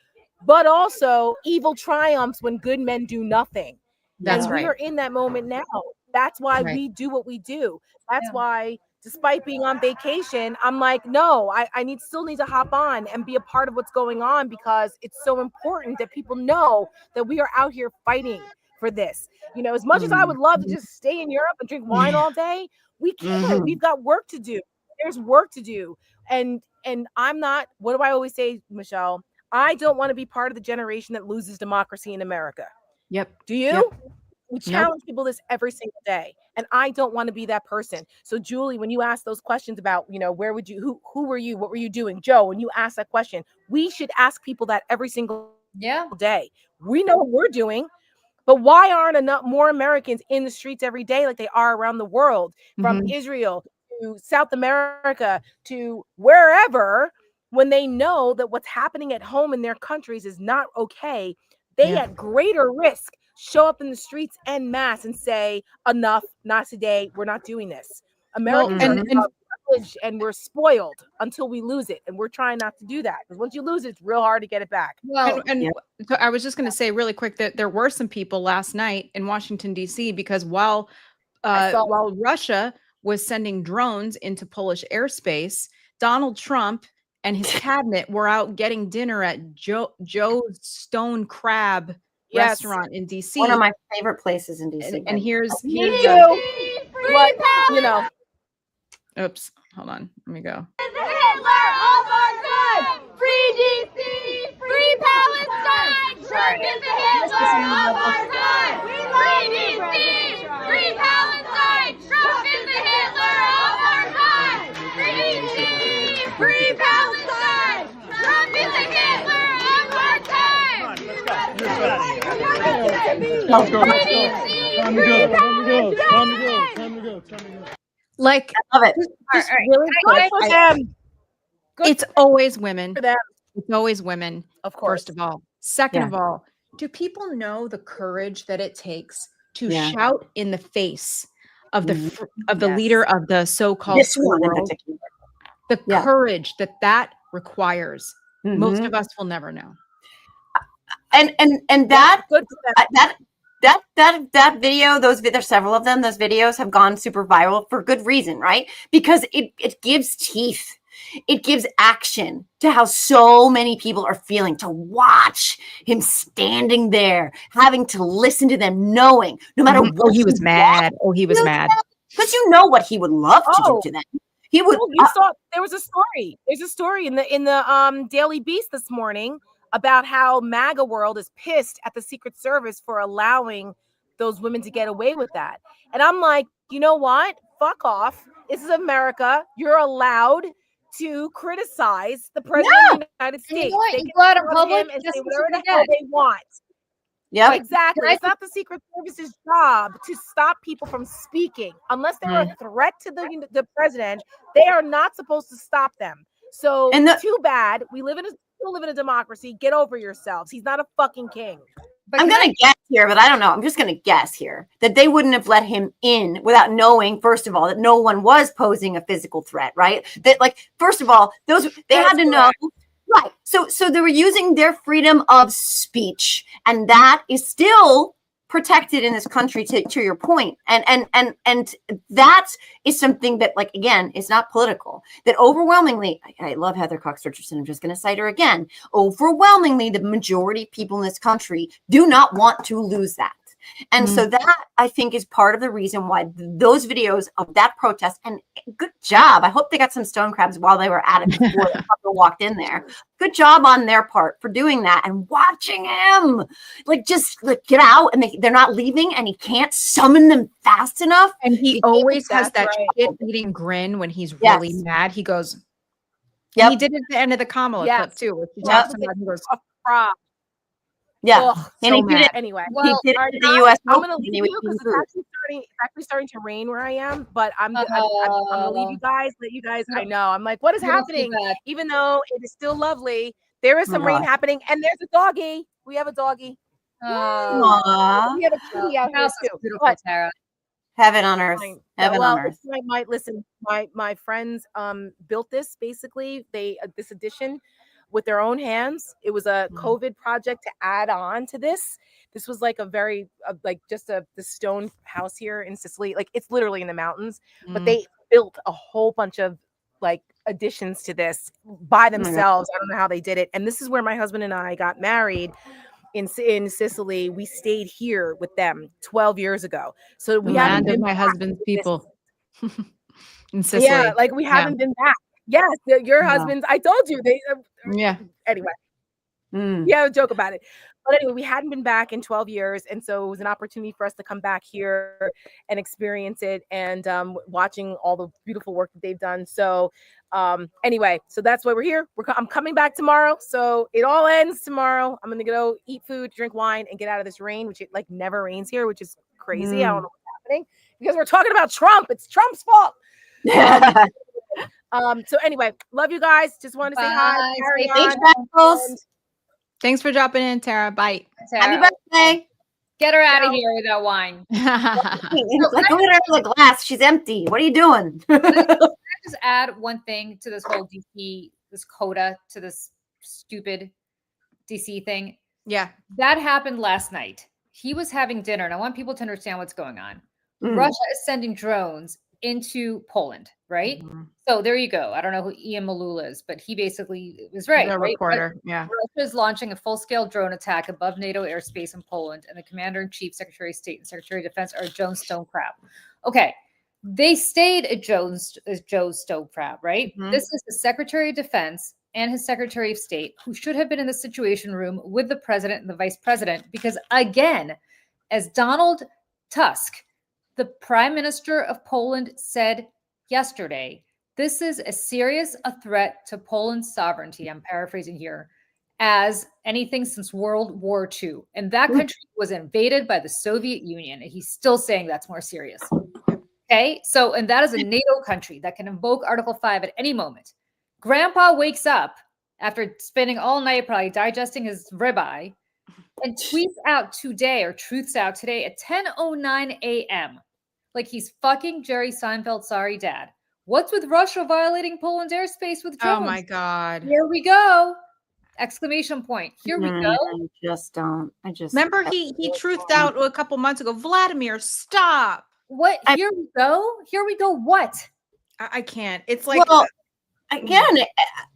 S5: but also evil triumphs when good men do nothing.
S2: That's
S5: and
S2: right.
S5: we are in that moment now. That's why
S2: Right.
S5: we do what we do. That's why, despite being on vacation, I'm like, no, I still need to hop on and be a part of what's going on, because it's so important that people know that we are out here fighting for this. You know, as much as I would love to just stay in Europe and drink wine all day, we can't. We've got work to do. There's work to do. And I'm not, what do I always say, Michelle? I don't want to be part of the generation that loses democracy in America.
S2: Yep.
S5: Do you?
S2: Yep.
S5: We challenge people this every single day, and I don't want to be that person. So, Julie, when you ask those questions about, you know, where would you, who were you, what were you doing, Joe? When you ask that question, we should ask people that every single day. We know what we're doing, but why aren't enough more Americans in the streets every day like they are around the world, from Israel to South America to wherever, when they know that what's happening at home in their countries is not okay? They at greater risk show up in the streets en masse and say, enough, not today, we're not doing this. Americans are privileged and we're spoiled until we lose it, and we're trying not to do that, because once you lose it, it's real hard to get it back.
S2: Well, so I was just going to say really quick that there were some people last night in Washington, D.C., because while Russia was sending drones into Polish airspace, Donald Trump and his cabinet were out getting dinner at Joe's Stone Crab restaurant in DC.
S3: One of my favorite places in DC.
S2: And here's
S5: what, you know.
S2: Oops, hold on. Let me go.
S12: Hitler of our time! Free DC! Free Palestine! Trump is the Hitler of our time! Free DC! Free Palestine! Trump is the Hitler of our time! Free DC! Free Palestine! Trump is the Hitler of our time!
S2: Like,
S3: I love it.
S5: Just really good for them.
S2: It's always women.
S5: For them.
S2: It's always women,
S5: of course.
S2: First of all. Second of all, do people know the courage that it takes to shout in the face of the leader of the so-called world? The courage that requires. Most of us will never know.
S3: And that video, there's several of them. Those videos have gone super viral for good reason, right? Because it gives teeth. It gives action to how so many people are feeling, to watch him standing there, having to listen to them, knowing no matter what.
S2: He was mad. He was mad.
S3: Because you know what he would love to do to them. He would.
S5: You saw there was a story. There's a story in the Daily Beast this morning about how MAGA world is pissed at the Secret Service for allowing those women to get away with that. And I'm like, you know what? Fuck off. This is America. You're allowed to criticize the president of the United States. They can
S1: go out in public
S5: and say whatever the hell they want.
S3: Yeah,
S5: exactly. It's not the Secret Service's job to stop people from speaking unless they're a threat to the president. They are not supposed to stop them. So too bad. We still live in a democracy. Get over yourselves. He's not a fucking king.
S3: But I'm going to guess here, but I don't know. I'm just going to guess here that they wouldn't have let him in without knowing, first of all, that no one was posing a physical threat, right? That, like, first of all, they had to know. Right. So they were using their freedom of speech, and that is still protected in this country, to your point. And that is something that, like, again, is not political. That overwhelmingly, I love Heather Cox Richardson. I'm just going to cite her again. Overwhelmingly, the majority of people in this country do not want to lose that. And so that, I think, is part of the reason why those videos of that protest, and good job. I hope they got some stone crabs while they were at it before the couple walked in there. Good job on their part for doing that and watching him just get out, and they're not leaving, and he can't summon them fast enough.
S2: And he always has that shit-eating grin when he's really mad. He goes, he did it at the end of the Kamala clip too, where she talks about, he goes,
S3: yeah,
S5: and
S3: he did it
S5: anyway.
S3: He did it at the U.S.
S5: I'm going to leave you because it's actually starting to rain where I am. But I'm going to leave you guys. Let you guys. I know. I'm like, what is happening? Even though it is still lovely, there is some rain happening, and there's a doggy. We have a doggy. We have a kitty out here too.
S1: Beautiful, Tara.
S3: Heaven on earth. Heaven on earth.
S5: My friends built this basically. This edition. with their own hands. It was a COVID project to add on to this. This was like a very like just the stone house here in Sicily. Like it's literally in the mountains, but they built a whole bunch of like additions to this by themselves. I don't know how they did it. And this is where my husband and I got married in Sicily. We stayed here with them 12 years ago. So we haven't been
S2: my husband's people in Sicily.
S5: Yeah, like we haven't been back. Yes, your husband's. I told you they. Anyway, yeah, a joke about it. But anyway, we hadn't been back in 12 years. And so it was an opportunity for us to come back here and experience it, and watching all the beautiful work that they've done. So anyway, so that's why we're here. I'm coming back tomorrow. So it all ends tomorrow. I'm going to go eat food, drink wine, and get out of this rain, which it like never rains here, which is crazy. I don't know what's happening because we're talking about Trump. It's Trump's fault. So anyway, love you guys. Just want to say hi.
S2: Thanks for dropping in, Tara. Bye.
S3: Happy birthday.
S1: Get her out of here with that wine.
S3: Like, look at her in the glass. She's empty. What are you doing?
S1: Can I just add one thing to this whole DC, this coda, to this stupid DC thing?
S2: Yeah.
S1: That happened last night. He was having dinner, and I want people to understand what's going on. Russia is sending drones into Poland, right? So there you go. I don't know who Ian Malula is, but he basically was right.
S2: The reporter, yeah.
S1: Russia is launching a full-scale drone attack above NATO airspace in Poland, and the Commander-in-Chief, Secretary of State, and Secretary of Defense are Joe Stonecrap. Okay, they stayed at Joe Stonecrap, right? This is the Secretary of Defense and his Secretary of State, who should have been in the Situation Room with the President and the Vice President, because again, as Donald Tusk, the Prime Minister of Poland, said yesterday, this is as serious a threat to Poland's sovereignty, I'm paraphrasing here, as anything since World War II. And that country was invaded by the Soviet Union. And he's still saying that's more serious. Okay, so, and that is a NATO country that can invoke Article 5 at any moment. Grandpa wakes up after spending all night probably digesting his ribeye and tweets out today, or truths out today at 10:09 a.m. like he's fucking Jerry Seinfeld, sorry dad. What's with Russia violating Poland's airspace with drones?
S2: Oh my God.
S1: Here we go. Exclamation point. Here we go.
S3: I just
S2: remember he truthed out a couple months ago. Vladimir, stop.
S1: What? Here we go. Here we go. What?
S2: I can't. It's like,
S3: well, again,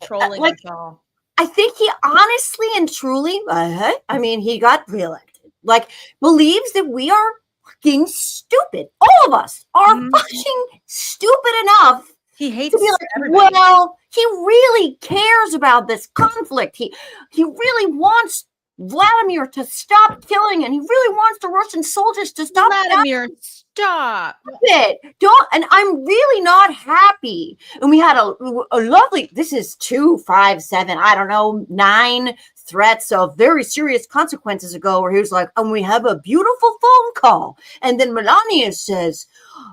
S2: trolling
S3: like,
S2: us all.
S3: I think he honestly and truly, I mean, he got reelected, like believes that we are fucking stupid. All of us are fucking stupid enough.
S2: He hates
S3: to be like, well, he really cares about this conflict. He really wants Vladimir to stop killing, and he really wants the Russian soldiers to stop.
S2: Vladimir, stop
S3: it. Don't. And I'm really not happy. And we had a lovely. This is 2, 5, 7. I don't know, 9 threats of very serious consequences ago, where he was like, and we have a beautiful phone call, and then Melania says,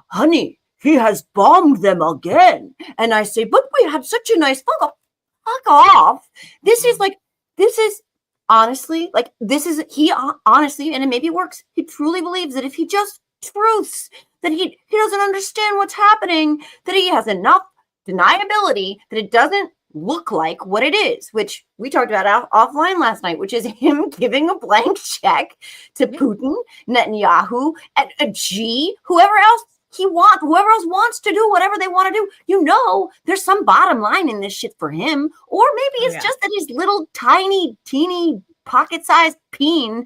S3: "Honey, he has bombed them again." And I say, "But we had such a nice phone call." Fuck off. This is honestly, like, he honestly, and it maybe works, he truly believes that if he just truths, that he doesn't understand what's happening, that he has enough deniability that it doesn't look like what it is, which we talked about offline last night, which is him giving a blank check to Putin, Netanyahu, and whoever else wants to do whatever they want to do. You know, there's some bottom line in this shit for him. Or maybe it's just that his little tiny, teeny, pocket-sized peen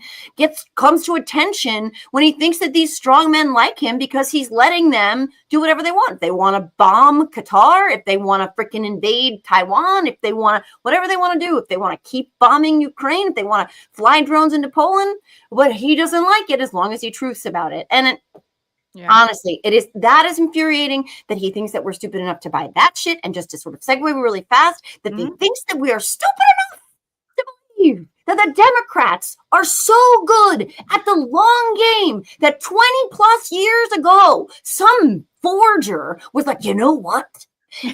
S3: comes to attention when he thinks that these strong men like him, because he's letting them do whatever they want. If they want to bomb Qatar, if they want to freaking invade Taiwan, if they want to, whatever they want to do, if they want to keep bombing Ukraine, if they want to fly drones into Poland, but he doesn't like it as long as he truths about it. And honestly, that is infuriating that he thinks that we're stupid enough to buy that shit. And just to sort of segue really fast, that he thinks that we are stupid enough to believe that the Democrats are so good at the long game that 20 plus years ago, some forger was like, you know what?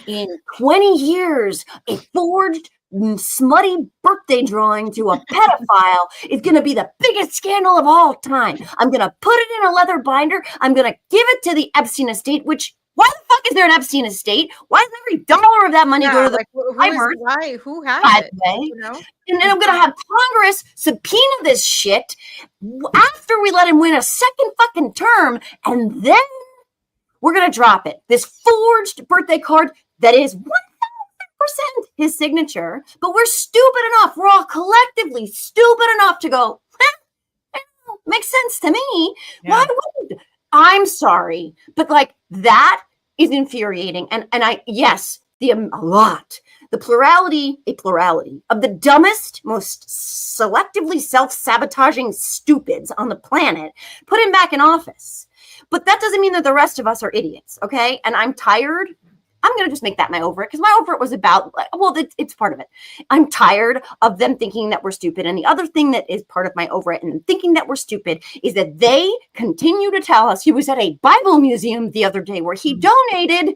S3: In 20 years, a forged smutty birthday drawing to a pedophile is going to be the biggest scandal of all time. I'm going to put it in a leather binder. I'm going to give it to the Epstein estate, which Why the fuck is there an Epstein estate? Why does every dollar of that money go to the
S2: who has
S3: by
S2: it?
S3: the way?
S2: You know?
S3: And then I'm going to have Congress subpoena this shit after we let him win a second fucking term, and then we're going to drop it. This forged birthday card that is 1,000% his signature, but we're stupid enough. We're all collectively stupid enough to go, makes sense to me. Yeah. Why wouldn't? I'm sorry, but like that is infuriating. And yes, a lot. A plurality of the dumbest, most selectively self-sabotaging stupids on the planet put him back in office. But that doesn't mean that the rest of us are idiots, okay? And I'm tired. I'm going to just make that my over it, because my over it was about, well, it's part of it. I'm tired of them thinking that we're stupid. And the other thing that is part of my over it and thinking that we're stupid is that they continue to tell us. He was at a Bible museum the other day where he donated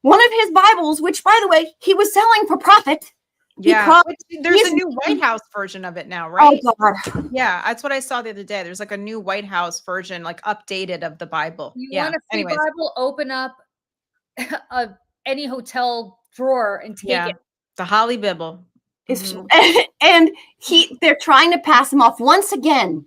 S3: one of his Bibles, which, by the way, he was selling for profit.
S2: Yeah, there's a new White House version of it now, right?
S3: Oh, God.
S2: Yeah, that's what I saw the other day. There's like a new White House version, like updated of the Bible.
S1: You want a free Bible, open up any hotel drawer and take it.
S2: The Holly Bible.
S3: And they're trying to pass him off once again.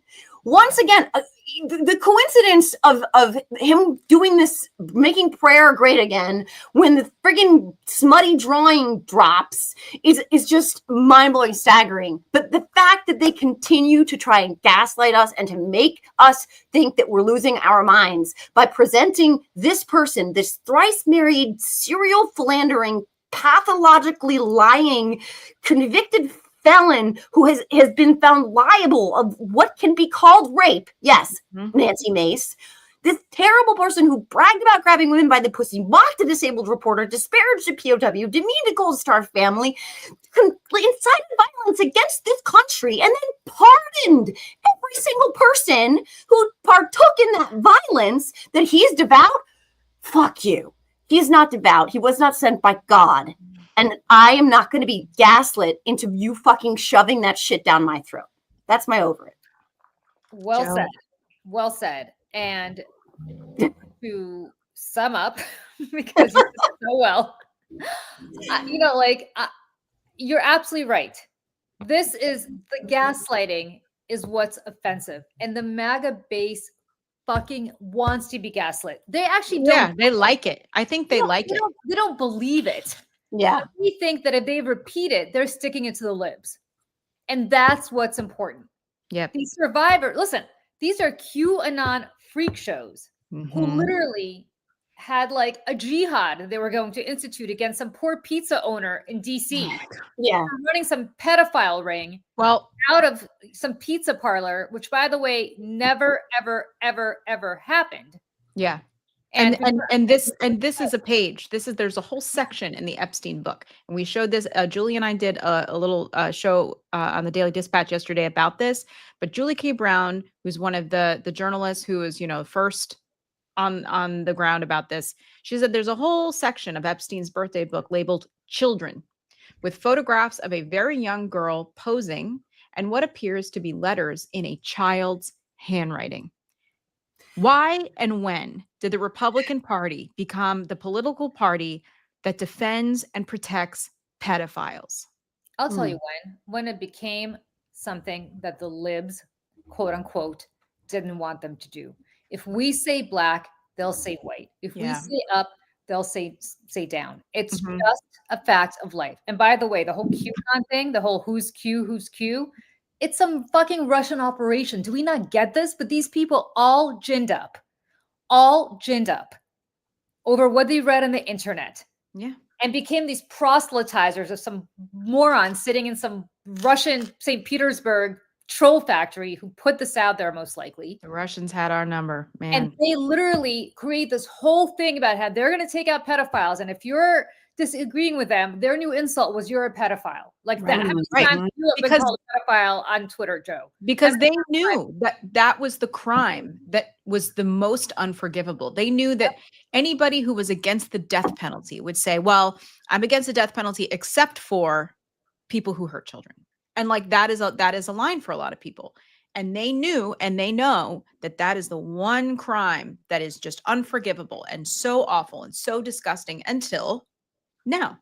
S3: The coincidence of him doing this, making prayer great again, when the friggin' smutty drawing drops is just mind-blowing, staggering. But the fact that they continue to try and gaslight us and to make us think that we're losing our minds by presenting this person, this thrice married, serial philandering, pathologically lying, convicted felon who has been found liable of what can be called rape. Yes, Nancy Mace. This terrible person who bragged about grabbing women by the pussy, mocked a disabled reporter, disparaged a POW, demeaned a Gold Star family, incited violence against this country, and then pardoned every single person who partook in that violence that he's devout. Fuck you. He's not devout. He was not sent by God. And I am not going to be gaslit into you fucking shoving that shit down my throat. That's my over it.
S1: Well said. Well said. And to sum up, because you did so well, you're absolutely right. This is the gaslighting is what's offensive. And the MAGA base fucking wants to be gaslit. They actually don't.
S2: Yeah, they like it. I think they like it.
S1: They don't believe it.
S3: Yeah.
S1: But we think that if they repeat it, they're sticking it to the libs. And that's what's important.
S2: Yeah.
S1: These survivors, listen, these are QAnon freak shows who literally had like a jihad they were going to institute against some poor pizza owner in DC.
S3: Yeah.
S1: Running some pedophile ring out of some pizza parlor, which, by the way, never, ever, ever, ever happened.
S2: Yeah. And this is a page. There's a whole section in the Epstein book, and we showed this. Julie and I did a little show on the Daily Dispatch yesterday about this. But Julie K. Brown, who's one of the journalists who is first on the ground about this, she said there's a whole section of Epstein's birthday book labeled "Children," with photographs of a very young girl posing and what appears to be letters in a child's handwriting. Why and when did the Republican Party become the political party that defends and protects pedophiles?
S1: I'll tell you when it became something that the libs, quote unquote, didn't want them to do. If we say black, they'll say white. If we say up, they'll say down. It's just a fact of life. And by the way, the whole QAnon thing, the whole who's Q, it's some fucking Russian operation. Do we not get this? But these people all ginned up over what they read on the internet.
S2: Yeah.
S1: And became these proselytizers of some moron sitting in some Russian St. Petersburg troll factory who put this out there, most likely.
S2: The Russians had our number, man.
S1: And they literally create this whole thing about how they're going to take out pedophiles. And if you're disagreeing with them, their new insult was you're a pedophile. Like that. How many times you have been called a pedophile on Twitter, Joe?
S2: Because they knew that was the crime that was the most unforgivable. They knew that anybody who was against the death penalty would say, well, I'm against the death penalty except for people who hurt children. And like that is a line for a lot of people. And they knew and they know that that is the one crime that is just unforgivable and so awful and so disgusting until now.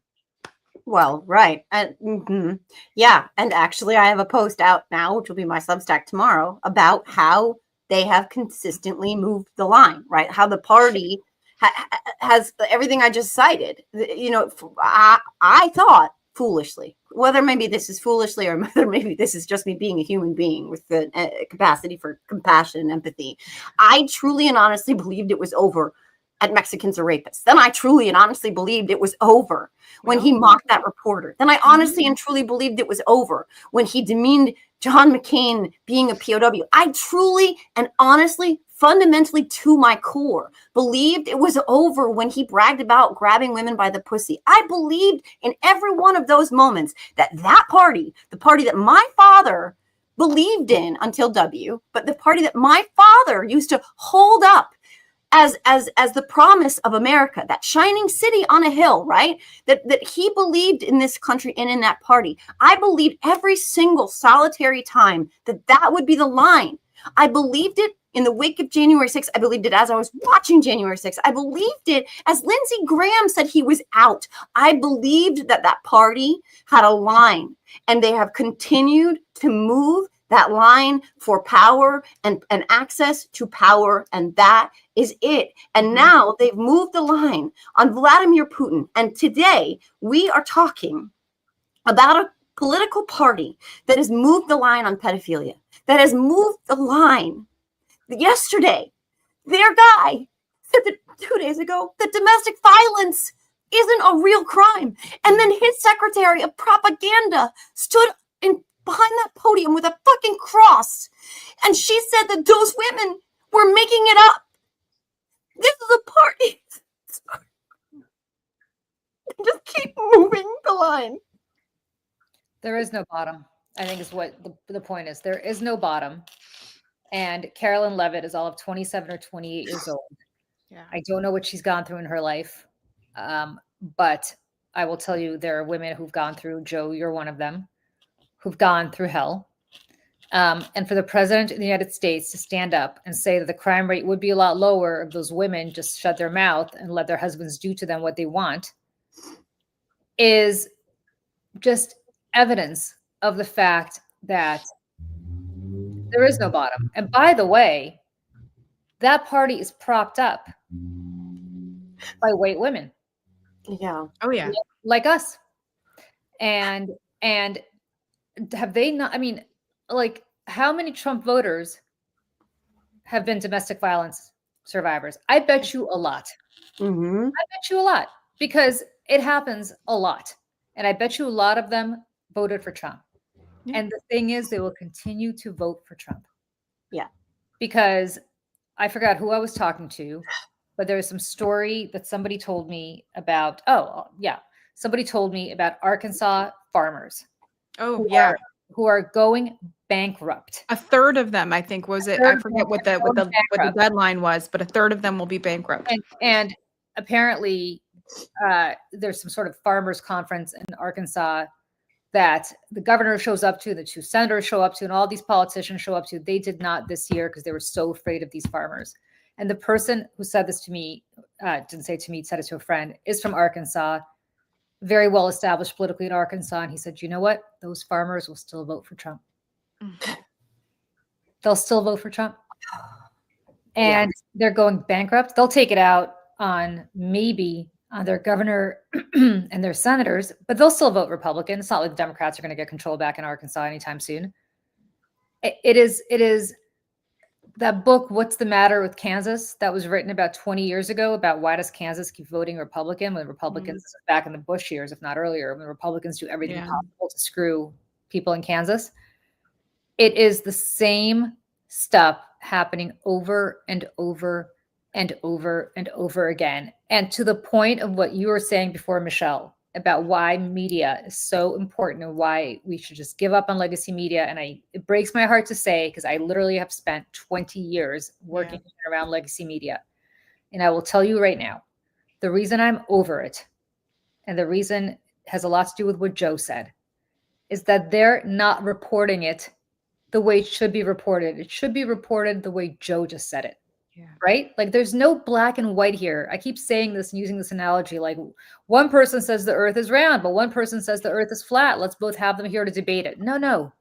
S3: Well, right. And yeah. And actually, I have a post out now, which will be my Substack tomorrow, about how they have consistently moved the line, right? How the party has everything I just cited. You know, I thought foolishly, whether maybe this is foolishly or whether maybe this is just me being a human being with the capacity for compassion and empathy. I truly and honestly believed it was over at Mexicans are rapists. Then I truly and honestly believed it was over when he mocked that reporter. Then I honestly and truly believed it was over when he demeaned John McCain being a POW. I truly and honestly, fundamentally to my core, believed it was over when he bragged about grabbing women by the pussy. I believed in every one of those moments that that party, the party that my father believed in until W, but the party that my father used to hold up as the promise of America, that shining city on a hill, right? That he believed in this country and in that party. I believed every single solitary time that would be the line. I believed it in the wake of January 6th. I believed it as I was watching January 6th. I believed it as Lindsey Graham said he was out. I believed that that party had a line, and they have continued to move that line for power and access to power, and that is it. And now they've moved the line on Vladimir Putin. And today we are talking about a political party that has moved the line on pedophilia, that has moved the line. Yesterday, their guy said that 2 days ago that domestic violence isn't a real crime. And then his secretary of propaganda stood behind that podium with a fucking cross, and she said that those women were making it up. This is a party. Just keep moving the line.
S1: There is no bottom, I think is what the point is. There is no bottom. And Carolyn Levitt is all of 27 or 28 years old.
S2: Yeah.
S1: I don't know what she's gone through in her life. But I will tell you, there are women who've gone through, Joe, you're one of them, who've gone through hell. And for the president of the United States to stand up and say that the crime rate would be a lot lower if those women just shut their mouth and let their husbands do to them what they want is just evidence of the fact that there is no bottom. And by the way, that party is propped up by white women.
S3: Yeah.
S2: Oh yeah.
S1: Like us. And have they not, I mean, like, how many Trump voters have been domestic violence survivors? I bet you a lot. I bet you a lot, because it happens a lot. And I bet you a lot of them voted for Trump. Yeah. And the thing is, they will continue to vote for Trump.
S3: Yeah.
S1: Because I forgot who I was talking to, but there was some story that somebody told me about. Oh, yeah. Somebody told me about Arkansas farmers.
S2: Oh, yeah.
S1: Who are going bankrupt.
S2: A third of them, I think, was it? I forget what the deadline was, but a third of them will be bankrupt.
S1: And apparently, there's some sort of farmers conference in Arkansas that the governor shows up to, the two senators show up to, and all these politicians show up to. They did not this year because they were so afraid of these farmers. And the person who said this to me, didn't say it to me, said it to a friend, is from Arkansas. Very well established politically in Arkansas. And he said, you know what? Those farmers will still vote for Trump. They'll still vote for Trump. And they're going bankrupt. They'll take it out on maybe on their governor and their senators, but they'll still vote Republican. It's not like the Democrats are going to get control back in Arkansas anytime soon. It is that book, What's the Matter with Kansas, that was written about 20 years ago about why does Kansas keep voting Republican when Republicans, back in the Bush years, if not earlier, when Republicans do everything possible to screw people in Kansas. It is the same stuff happening over and over and over and over again. And to the point of what you were saying before, Michelle, about why media is so important and why we should just give up on legacy media. And it breaks my heart to say, because I literally have spent 20 years working around legacy media. And I will tell you right now, the reason I'm over it, and the reason has a lot to do with what Joe said, is that they're not reporting it the way it should be reported. It should be reported the way Joe just said it.
S2: Yeah.
S1: Right? Like there's no black and white here. I keep saying this and using this analogy. Like one person says the earth is round, but one person says the earth is flat. Let's both have them here to debate it. No.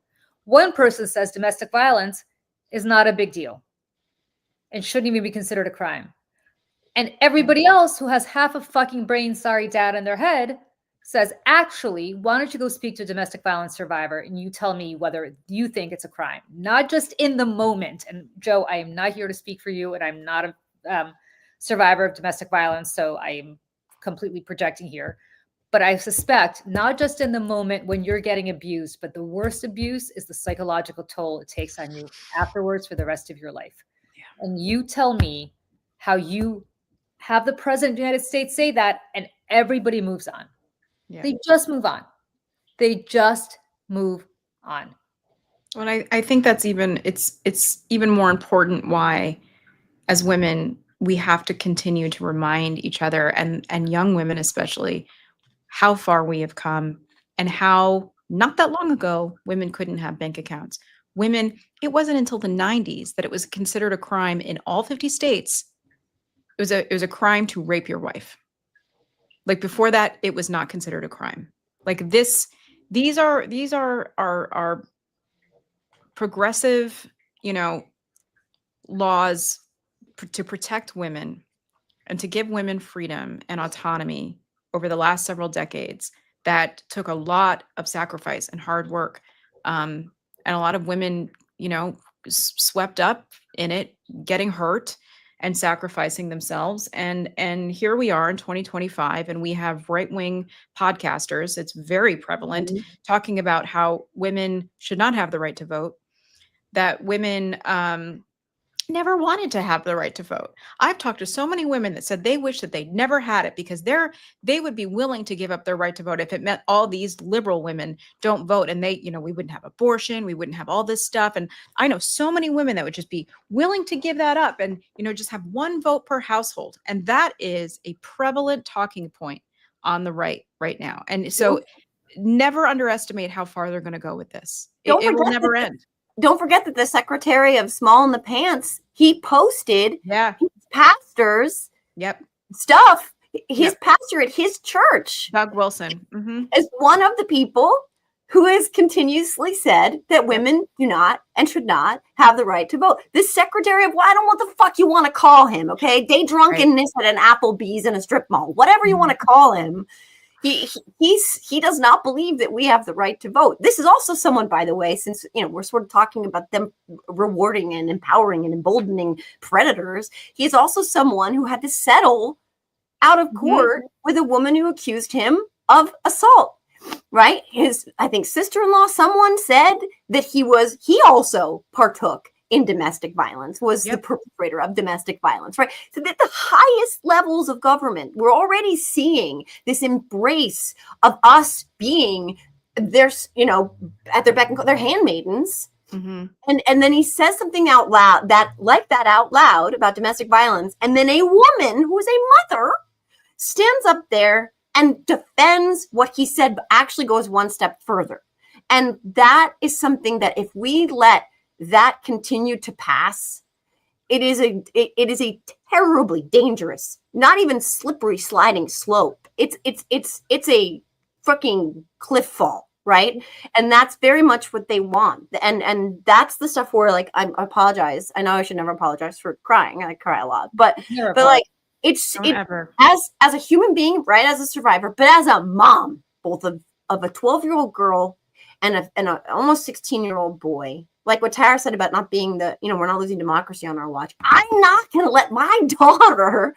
S1: One person says domestic violence is not a big deal and shouldn't even be considered a crime. And everybody else who has half a fucking brain, sorry, dad in their head says, actually, why don't you go speak to a domestic violence survivor and you tell me whether you think it's a crime, not just in the moment. And Joe, I am not here to speak for you, and I'm not a survivor of domestic violence, so I am completely projecting here. But I suspect not just in the moment when you're getting abused, but the worst abuse is the psychological toll it takes on you afterwards for the rest of your life. Yeah. And you tell me how you have the president of the United States say that, and everybody moves on. Yeah. They just move on. They just move on.
S2: Well, I think that's it's even more important why, as women, we have to continue to remind each other and young women especially how far we have come and how not that long ago women couldn't have bank accounts. Women, it wasn't until the 90s that it was considered a crime in all 50 states. It was a crime to rape your wife. Like before that, it was not considered a crime. Like these are progressive, laws to protect women and to give women freedom and autonomy over the last several decades that took a lot of sacrifice and hard work. And a lot of women, swept up in it, getting hurt and sacrificing themselves. And here we are in 2025, and we have right-wing podcasters, it's very prevalent, talking about how women should not have the right to vote, that women never wanted to have the right to vote. I've talked to so many women that said they wish that they never had it because they would be willing to give up their right to vote if it meant all these liberal women don't vote, and they, we wouldn't have abortion, we wouldn't have all this stuff. And I know so many women that would just be willing to give that up and, just have one vote per household. And that is a prevalent talking point on the right now. And so never underestimate how far they're going to go with this. It will never end.
S3: Don't forget that the Secretary of Small in the Pants, he posted his pastors stuff, his pastor at his church,
S2: Doug Wilson,
S3: as one of the people who has continuously said that women do not and should not have the right to vote. This Secretary of, I don't know what the fuck you want to call him, okay? Day drunkenness at an Applebee's in a strip mall, whatever you want to call him. He does not believe that we have the right to vote. This is also someone, by the way, since we're sort of talking about them rewarding and empowering and emboldening predators. He's also someone who had to settle out of court with a woman who accused him of assault. Right? His, I think, sister-in-law, someone said that he also partook in domestic violence, was the perpetrator of domestic violence, right? So at the highest levels of government, we're already seeing this embrace of us being their, at their beck and call, their handmaidens. And then he says something out loud out loud about domestic violence. And then a woman who is a mother stands up there and defends what he said, but actually goes one step further. And that is something that if we let that continue to pass, it is a terribly dangerous, not even slippery sliding slope. It's a fucking cliff fall, right? And that's very much what they want. And that's the stuff where, like, I apologize. I know I should never apologize for crying. I cry a lot, but like as a human being, right? As a survivor, but as a mom, both of a 12-year-old girl and an almost 16-year-old boy. Like what Tara said about not being we're not losing democracy on our watch. I'm not going to let my daughter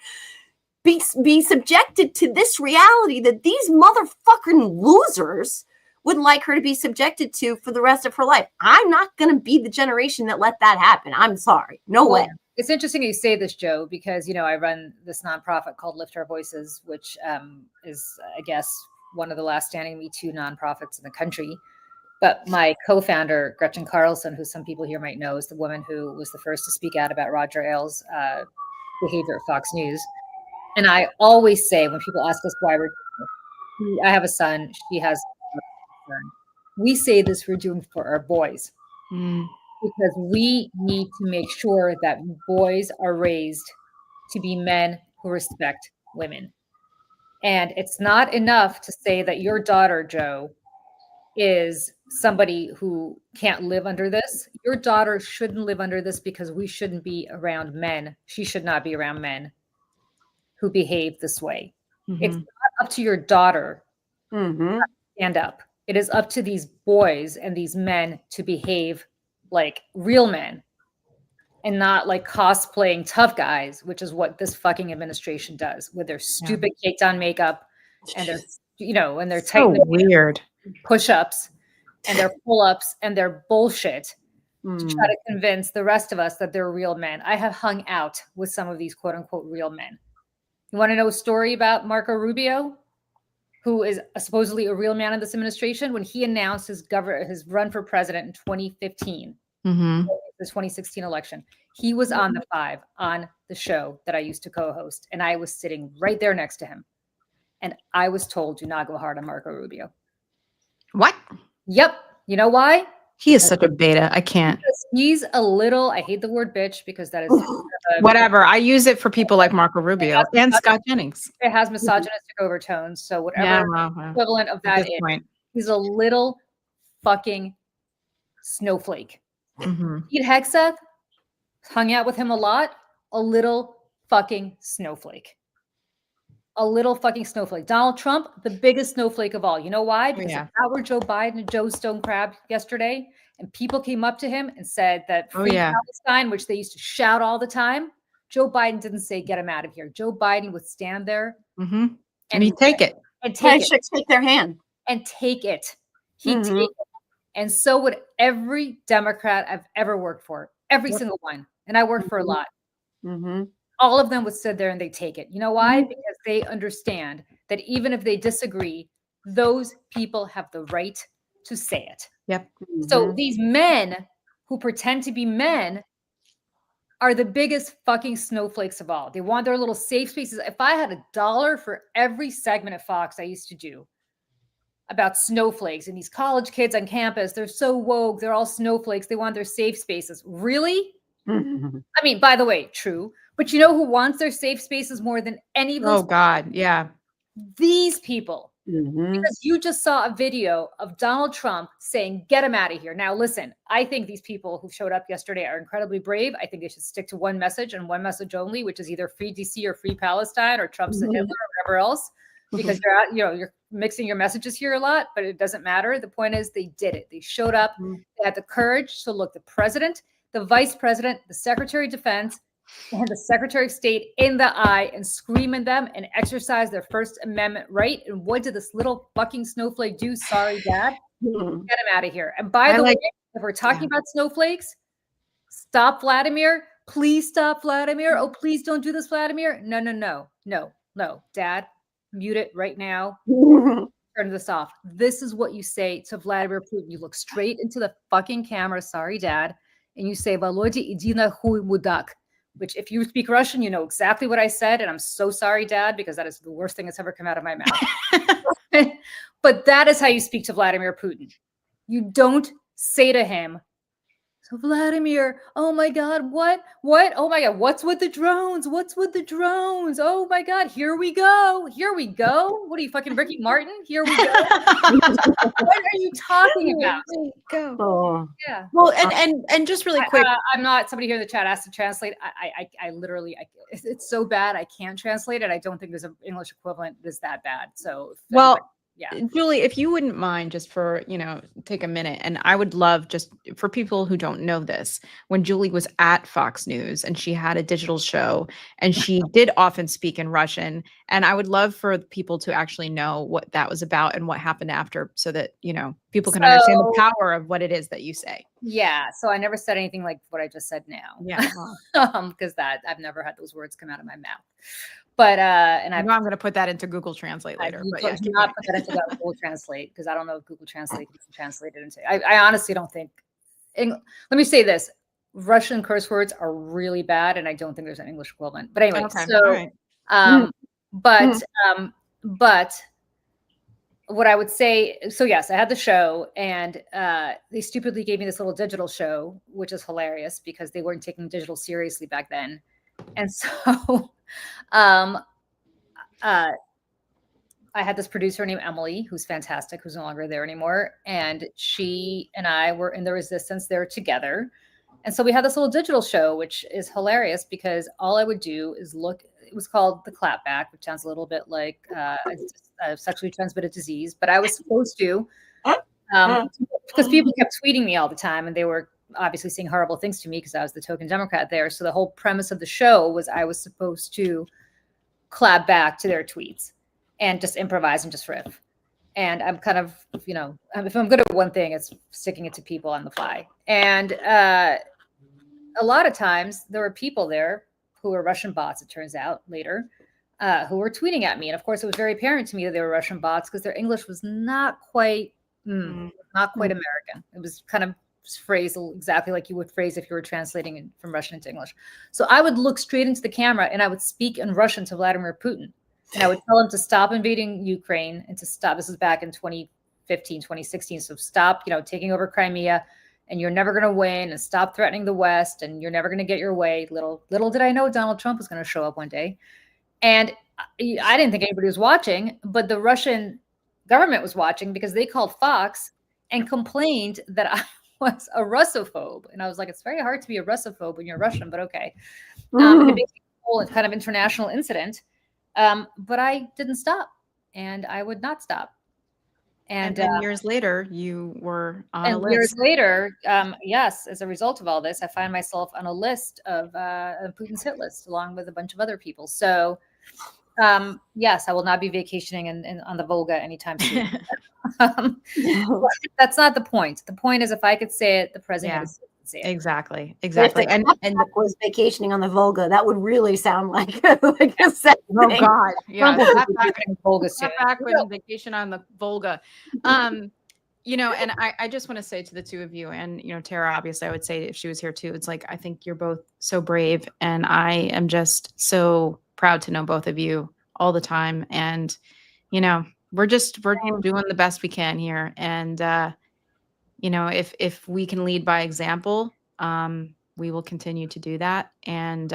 S3: be subjected to this reality that these motherfucking losers would like her to be subjected to for the rest of her life. I'm not going to be the generation that let that happen. I'm sorry. No way.
S1: It's interesting you say this, Joe, because, I run this nonprofit called Lift Our Voices, which is, I guess, one of the last standing Me Too nonprofits in the country. But my co-founder, Gretchen Carlson, who some people here might know, is the woman who was the first to speak out about Roger Ailes' behavior at Fox News. And I always say when people ask us why I have a son, she has a son. We say this we're doing for our boys. because we need to make sure that boys are raised to be men who respect women. And it's not enough to say that your daughter, Joe, is somebody who can't live under this. Your daughter shouldn't live under this because we shouldn't be around men. She should not be around men who behave this way. It's not up to your daughter to stand up. It is up to these boys and these men to behave like real men and not like cosplaying tough guys, which is what this fucking administration does with their stupid caked on makeup and their, and their
S2: So weird
S1: push-ups and their pull-ups and their bullshit to try to convince the rest of us that they're real men. I have hung out with some of these quote unquote real men. You want to know a story about Marco Rubio, who is supposedly a real man in this administration? When he announced his run for president in 2015, the 2016 election, he was on the 5 on the show that I used to co-host, and I was sitting right there next to him. And I was told, do not go hard on Marco Rubio.
S2: What?
S1: Yep. You know why?
S2: He is such a beta. I can't.
S1: Because he's a little, I hate the word bitch because that is
S2: whatever. I use it for people like Marco Rubio and Scott Jennings.
S1: It has misogynistic overtones. So whatever equivalent of that is, he's a little fucking snowflake. Pete Hegseth, hung out with him a lot, a little fucking snowflake. A little fucking snowflake. Donald Trump, the biggest snowflake of all. You know why? Because if that were Joe Biden and Joe Stone Crab yesterday, and people came up to him and said that free Palestine, which they used to shout all the time, Joe Biden didn't say get him out of here. Joe Biden would stand there
S2: and he'd take it.
S3: And take their hand.
S1: And take it. He'd take it. And so would every Democrat I've ever worked for. Every single one. And I worked for a lot. All of them would sit there and they take it. You know why? Because they understand that even if they disagree, those people have the right to say it.
S2: Yep.
S1: So these men who pretend to be men are the biggest fucking snowflakes of all. They want their little safe spaces. If I had $1 for every segment at Fox I used to do about snowflakes and these college kids on campus, they're so woke, they're all snowflakes, they want their safe spaces. Really? I mean, by the way, true. But you know who wants their safe spaces more than any of those?
S2: Oh, God. Yeah.
S1: These people. Because you just saw a video of Donald Trump saying, get him out of here. Now, listen, I think these people who showed up yesterday are incredibly brave. I think they should stick to one message and one message only, which is either free DC or free Palestine or Trump's a Hitler or whatever else. Because you're out, you're mixing your messages here a lot, but it doesn't matter. The point is they did it. They showed up. They had the courage to look the president, the vice president, the secretary of defense, and the Secretary of State in the eye and scream at them and exercise their First Amendment right. And what did this little fucking snowflake do? Sorry, Dad. Get him out of here. And by the way, if we're talking about snowflakes, stop Vladimir. Please stop Vladimir. Oh, please don't do this, Vladimir. No. Dad, mute it right now. Turn this off. This is what you say to Vladimir Putin. You look straight into the fucking camera. Sorry, Dad. And you say, Volodya, idi na huy mudak. Which if you speak Russian, you know exactly what I said. And I'm so sorry, Dad, because that is the worst thing that's ever come out of my mouth. But that is how you speak to Vladimir Putin. You don't say to him, so Vladimir, oh my God, what? Oh my God, what's with the drones? Oh my God, here we go. What are you, fucking Ricky Martin? Here we go. What are you talking about?
S2: Go.
S1: Yeah.
S2: Well, and just really quick.
S1: I'm not, somebody here in the chat asked to translate. I literally, it's so bad. I can't translate it. I don't think there's an English equivalent that's that bad. So, yeah.
S2: Julie, if you wouldn't mind just for, take a minute. And I would love, just for people who don't know this, when Julie was at Fox News and she had a digital show and she did often speak in Russian. And I would love for people to actually know what that was about and what happened after so that, people can understand the power of what it is that you say.
S1: Yeah. So I never said anything like what I just said now.
S2: Yeah.
S1: Because I've never had those words come out of my mouth. But and
S2: I'm going to put that into Google Translate later. But
S1: yeah, not put that into Google Translate because I don't know if Google Translate can translate it into. I honestly don't think. Let me say this: Russian curse words are really bad, and I don't think there's an English equivalent. But anyway,
S2: okay.
S1: so
S2: right.
S1: but what I would say, so yes, I had the show, and they stupidly gave me this little digital show, which is hilarious because they weren't taking digital seriously back then. And so I had this producer named Emily, who's fantastic, who's no longer there anymore. And she and I were in the resistance there together. And so we had this little digital show, which is hilarious because all I would do is look. It was called the clapback, which sounds a little bit like a sexually transmitted disease. But I was supposed to, because people kept tweeting me all the time, and they were obviously saying horrible things to me because I was the token Democrat there. So the whole premise of the show was I was supposed to clap back to their tweets and just improvise and just riff. And I'm kind of, if I'm good at one thing, it's sticking it to people on the fly. And a lot of times there were people there who were Russian bots, it turns out later, who were tweeting at me. And of course, it was very apparent to me that they were Russian bots because their English was not quite American. It was kind of phrased exactly like you would phrase if you were translating it from Russian into English. So I would look straight into the camera and I would speak in Russian to Vladimir Putin. And I would tell him to stop invading Ukraine and to stop. This is back in 2015, 2016. So stop, taking over Crimea, and you're never going to win, and stop threatening the West, and you're never going to get your way. Little did I know Donald Trump was going to show up one day. And I didn't think anybody was watching, but the Russian government was watching because they called Fox and complained that I was a Russophobe. And I was like, it's very hard to be a Russophobe when you're Russian, but okay. And it became a whole kind of international incident. But I didn't stop, and I would not stop. And
S2: then years later, you were on a list.
S1: Years later, yes, as a result of all this, I find myself on a list of Putin's hit list, along with a bunch of other people. So, yes, I will not be vacationing on the Volga anytime soon. That's not the point. The point is, if I could say it, the president would say it.
S2: Exactly.
S3: And was vacationing on the Volga, that would really sound like a sad thing.
S2: Oh God, yeah.
S1: Back
S2: when vacation on the Volga. And I just want to say to the two of you, and Tara, obviously, I would say if she was here too, it's like I think you're both so brave, and I am just so proud to know both of you all the time. And we're doing the best we can here, and if we can lead by example, we will continue to do that. And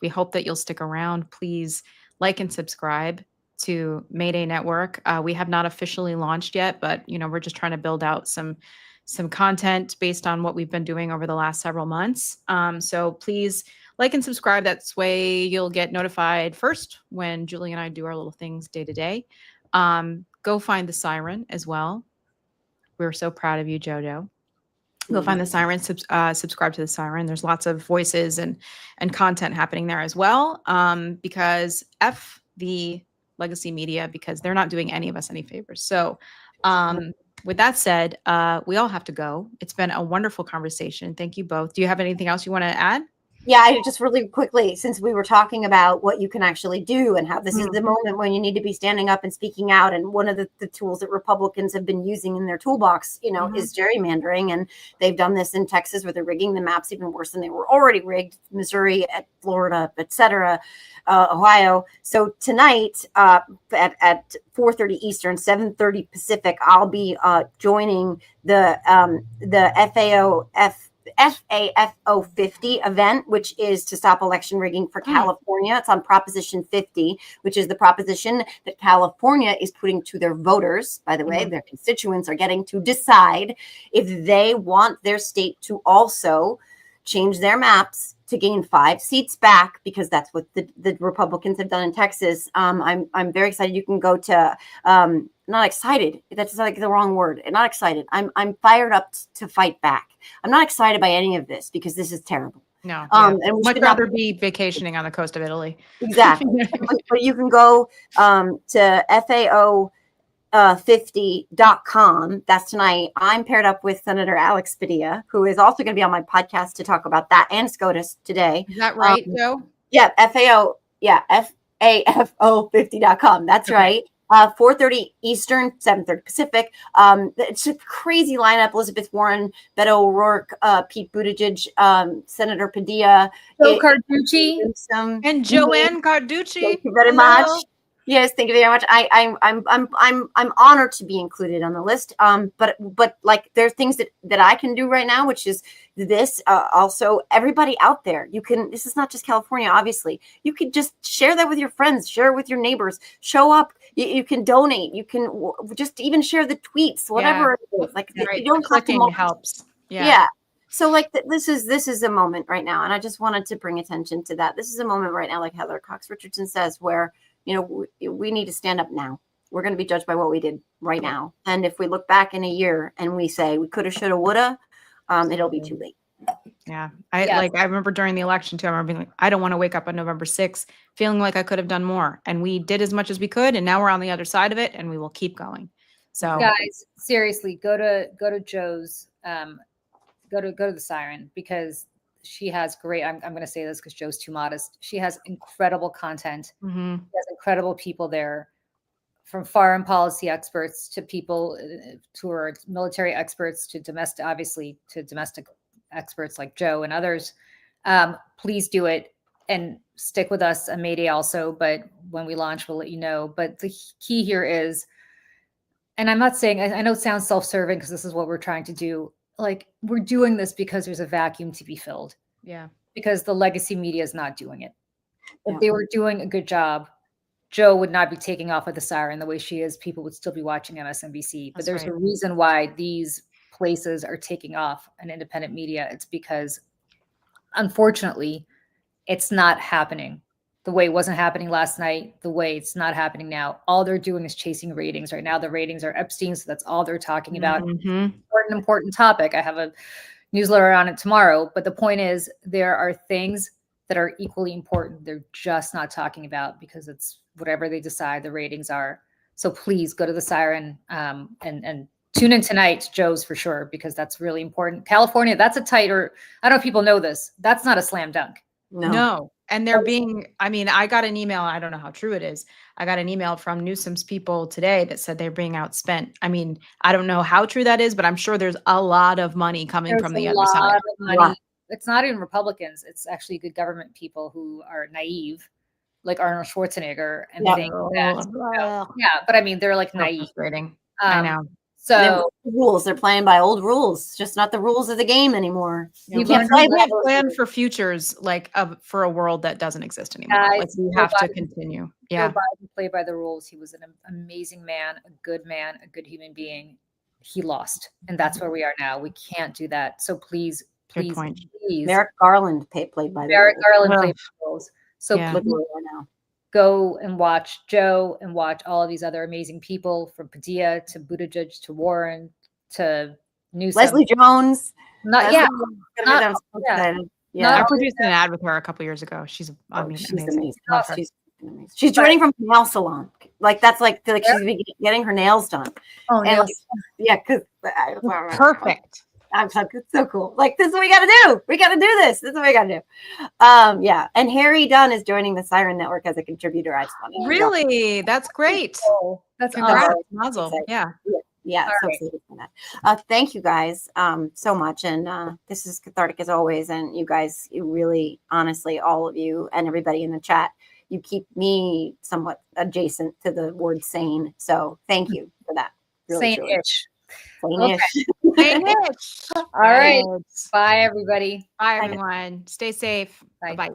S2: we hope that you'll stick around. Please like and subscribe to Mayday Network. We have not officially launched yet, but we're just trying to build out some content based on what we've been doing over the last several months. So please like and subscribe. That's way you'll get notified first when Julie and I do our little things day to day. Go find the Siren as well. We're so proud of you, Jojo. Go find the Siren, subscribe to the Siren. There's lots of voices and content happening there as well. Because F the legacy media, because they're not doing any of us any favors. So with that said, we all have to go. It's been a wonderful conversation. Thank you both. Do you have anything else you want to add?
S3: Yeah, I just really quickly, since we were talking about what you can actually do and how this is the moment when you need to be standing up and speaking out. And one of the tools that Republicans have been using in their toolbox, is gerrymandering. And they've done this in Texas where they're rigging the maps even worse than they were already rigged, Missouri, at Florida, et cetera, Ohio. So tonight at 4:30 Eastern, 7:30 Pacific, I'll be joining the FAFO 50 event, which is to stop election rigging for California. It's on Proposition 50, which is the proposition that California is putting to their voters. By the way, their constituents are getting to decide if they want their state to also change their maps to gain 5 seats back, because that's what the Republicans have done in Texas. I'm very excited. You can go to not excited. That's like the wrong word. Not excited. I'm fired up to fight back. I'm not excited by any of this because this is terrible.
S2: No, and much rather be vacationing on the coast of Italy.
S3: Exactly. But you can go to FAO50.com. That's tonight. I'm paired up with Senator Alex Padilla, who is also going to be on my podcast to talk about that, and SCOTUS today.
S2: Is that right, Joe?
S3: Yeah, FAFO50.com. That's right. 4:30 Eastern, 7:30 Pacific. It's a crazy lineup. Elizabeth Warren, Beto O'Rourke, Pete Buttigieg, Senator Padilla,
S1: Joe Carducci,
S2: and Joanne Carducci.
S3: Thank you very much. Yes, thank you very much. I'm honored to be included on the list. But like there are things that I can do right now, which is this. Also, everybody out there, you can. This is not just California, obviously. You can just share that with your friends, share it with your neighbors. Show up. You can donate. You can just even share the tweets, whatever it is. Like
S2: right.
S3: you don't
S2: Clicking
S3: have to
S2: helps.
S3: Yeah. So like this is a moment right now, and I just wanted to bring attention to that. This is a moment right now, like Heather Cox Richardson says, where we need to stand up now. We're going to be judged by what we did right now, and if we look back in a year and we say we coulda, shoulda, woulda, it'll be too late.
S2: Yeah. I remember during the election too, I remember being like, I don't want to wake up on November 6th feeling like I could have done more. And we did as much as we could. And now we're on the other side of it and we will keep going. So
S1: guys, seriously, go to Joe's, go to the Siren, because she has great, I'm going to say this because Joe's too modest. She has incredible content. She has incredible people there, from foreign policy experts to people who are military experts to domestic, obviously to domestic experts like Joe and others. Please do it and stick with us on May Day also. But when we launch, we'll let you know. But the key here is, and I'm not saying, I know it sounds self-serving because this is what we're trying to do. Like, we're doing this because there's a vacuum to be filled.
S2: Yeah.
S1: Because the legacy media is not doing it. If they were doing a good job, Joe would not be taking off with the Siren the way she is. People would still be watching MSNBC. But there's a reason why these places are taking off in independent media. It's because, unfortunately, it's not happening the way it wasn't happening last night, the way it's not happening now. All they're doing is chasing ratings right now. The ratings are Epstein, so that's all they're talking about. Important topic. I have a newsletter on it tomorrow. But the point is, there are things that are equally important. They're just not talking about because it's whatever they decide the ratings are. So please go to the Siren and tune in tonight to Joe's for sure, because that's really important. California, that's a tighter, I don't know if people know this, that's not a slam dunk.
S2: No. And they're being, I mean, I got an email, I don't know how true it is. I got an email from Newsom's people today that said they're being outspent. I mean, I don't know how true that is, but I'm sure there's a lot of money coming from the other side.
S1: It's not even Republicans. It's actually good government people who are naive, like Arnold Schwarzenegger, and think that, but I mean, they're like naive.
S2: I know.
S3: So rules, they're playing by old rules, just not the rules of the game anymore.
S2: You can't plan for futures like for a world that doesn't exist anymore. Like we have to continue. Yeah.
S1: Joe Biden played by the rules. He was an amazing man, a good human being. He lost, and that's where we are now. We can't do that. So please.
S3: Merrick Garland played by the
S1: rules. So please go and watch Joe and watch all of these other amazing people, from Padilla to Buttigieg to Warren to Newsom.
S3: Leslie Jones.
S2: I produced an ad with her a couple years ago. She's amazing.
S3: She's joining from the nail salon. Like that's like she's getting her nails done.
S1: Oh, nails.
S3: Because
S2: perfect.
S3: I'm like, it's so cool. Like, this is what we got to do. We got to do this. This is what we got to do. Yeah. And Harry Dunn is joining the Siren Network as a contributor. I just want to
S2: really? That's great.
S1: That's
S2: congrats. Mazel. Yeah.
S3: Yeah. So excited for that. Thank you guys so much. And this is cathartic as always. And you guys, you really, honestly, all of you and everybody in the chat, you keep me somewhat adjacent to the word sane. So thank you for that. Really,
S1: Sane-ish.
S3: Sane-ish.
S1: All right. Bye, everybody.
S2: Bye, everyone. Stay safe.
S1: Bye.
S2: Bye.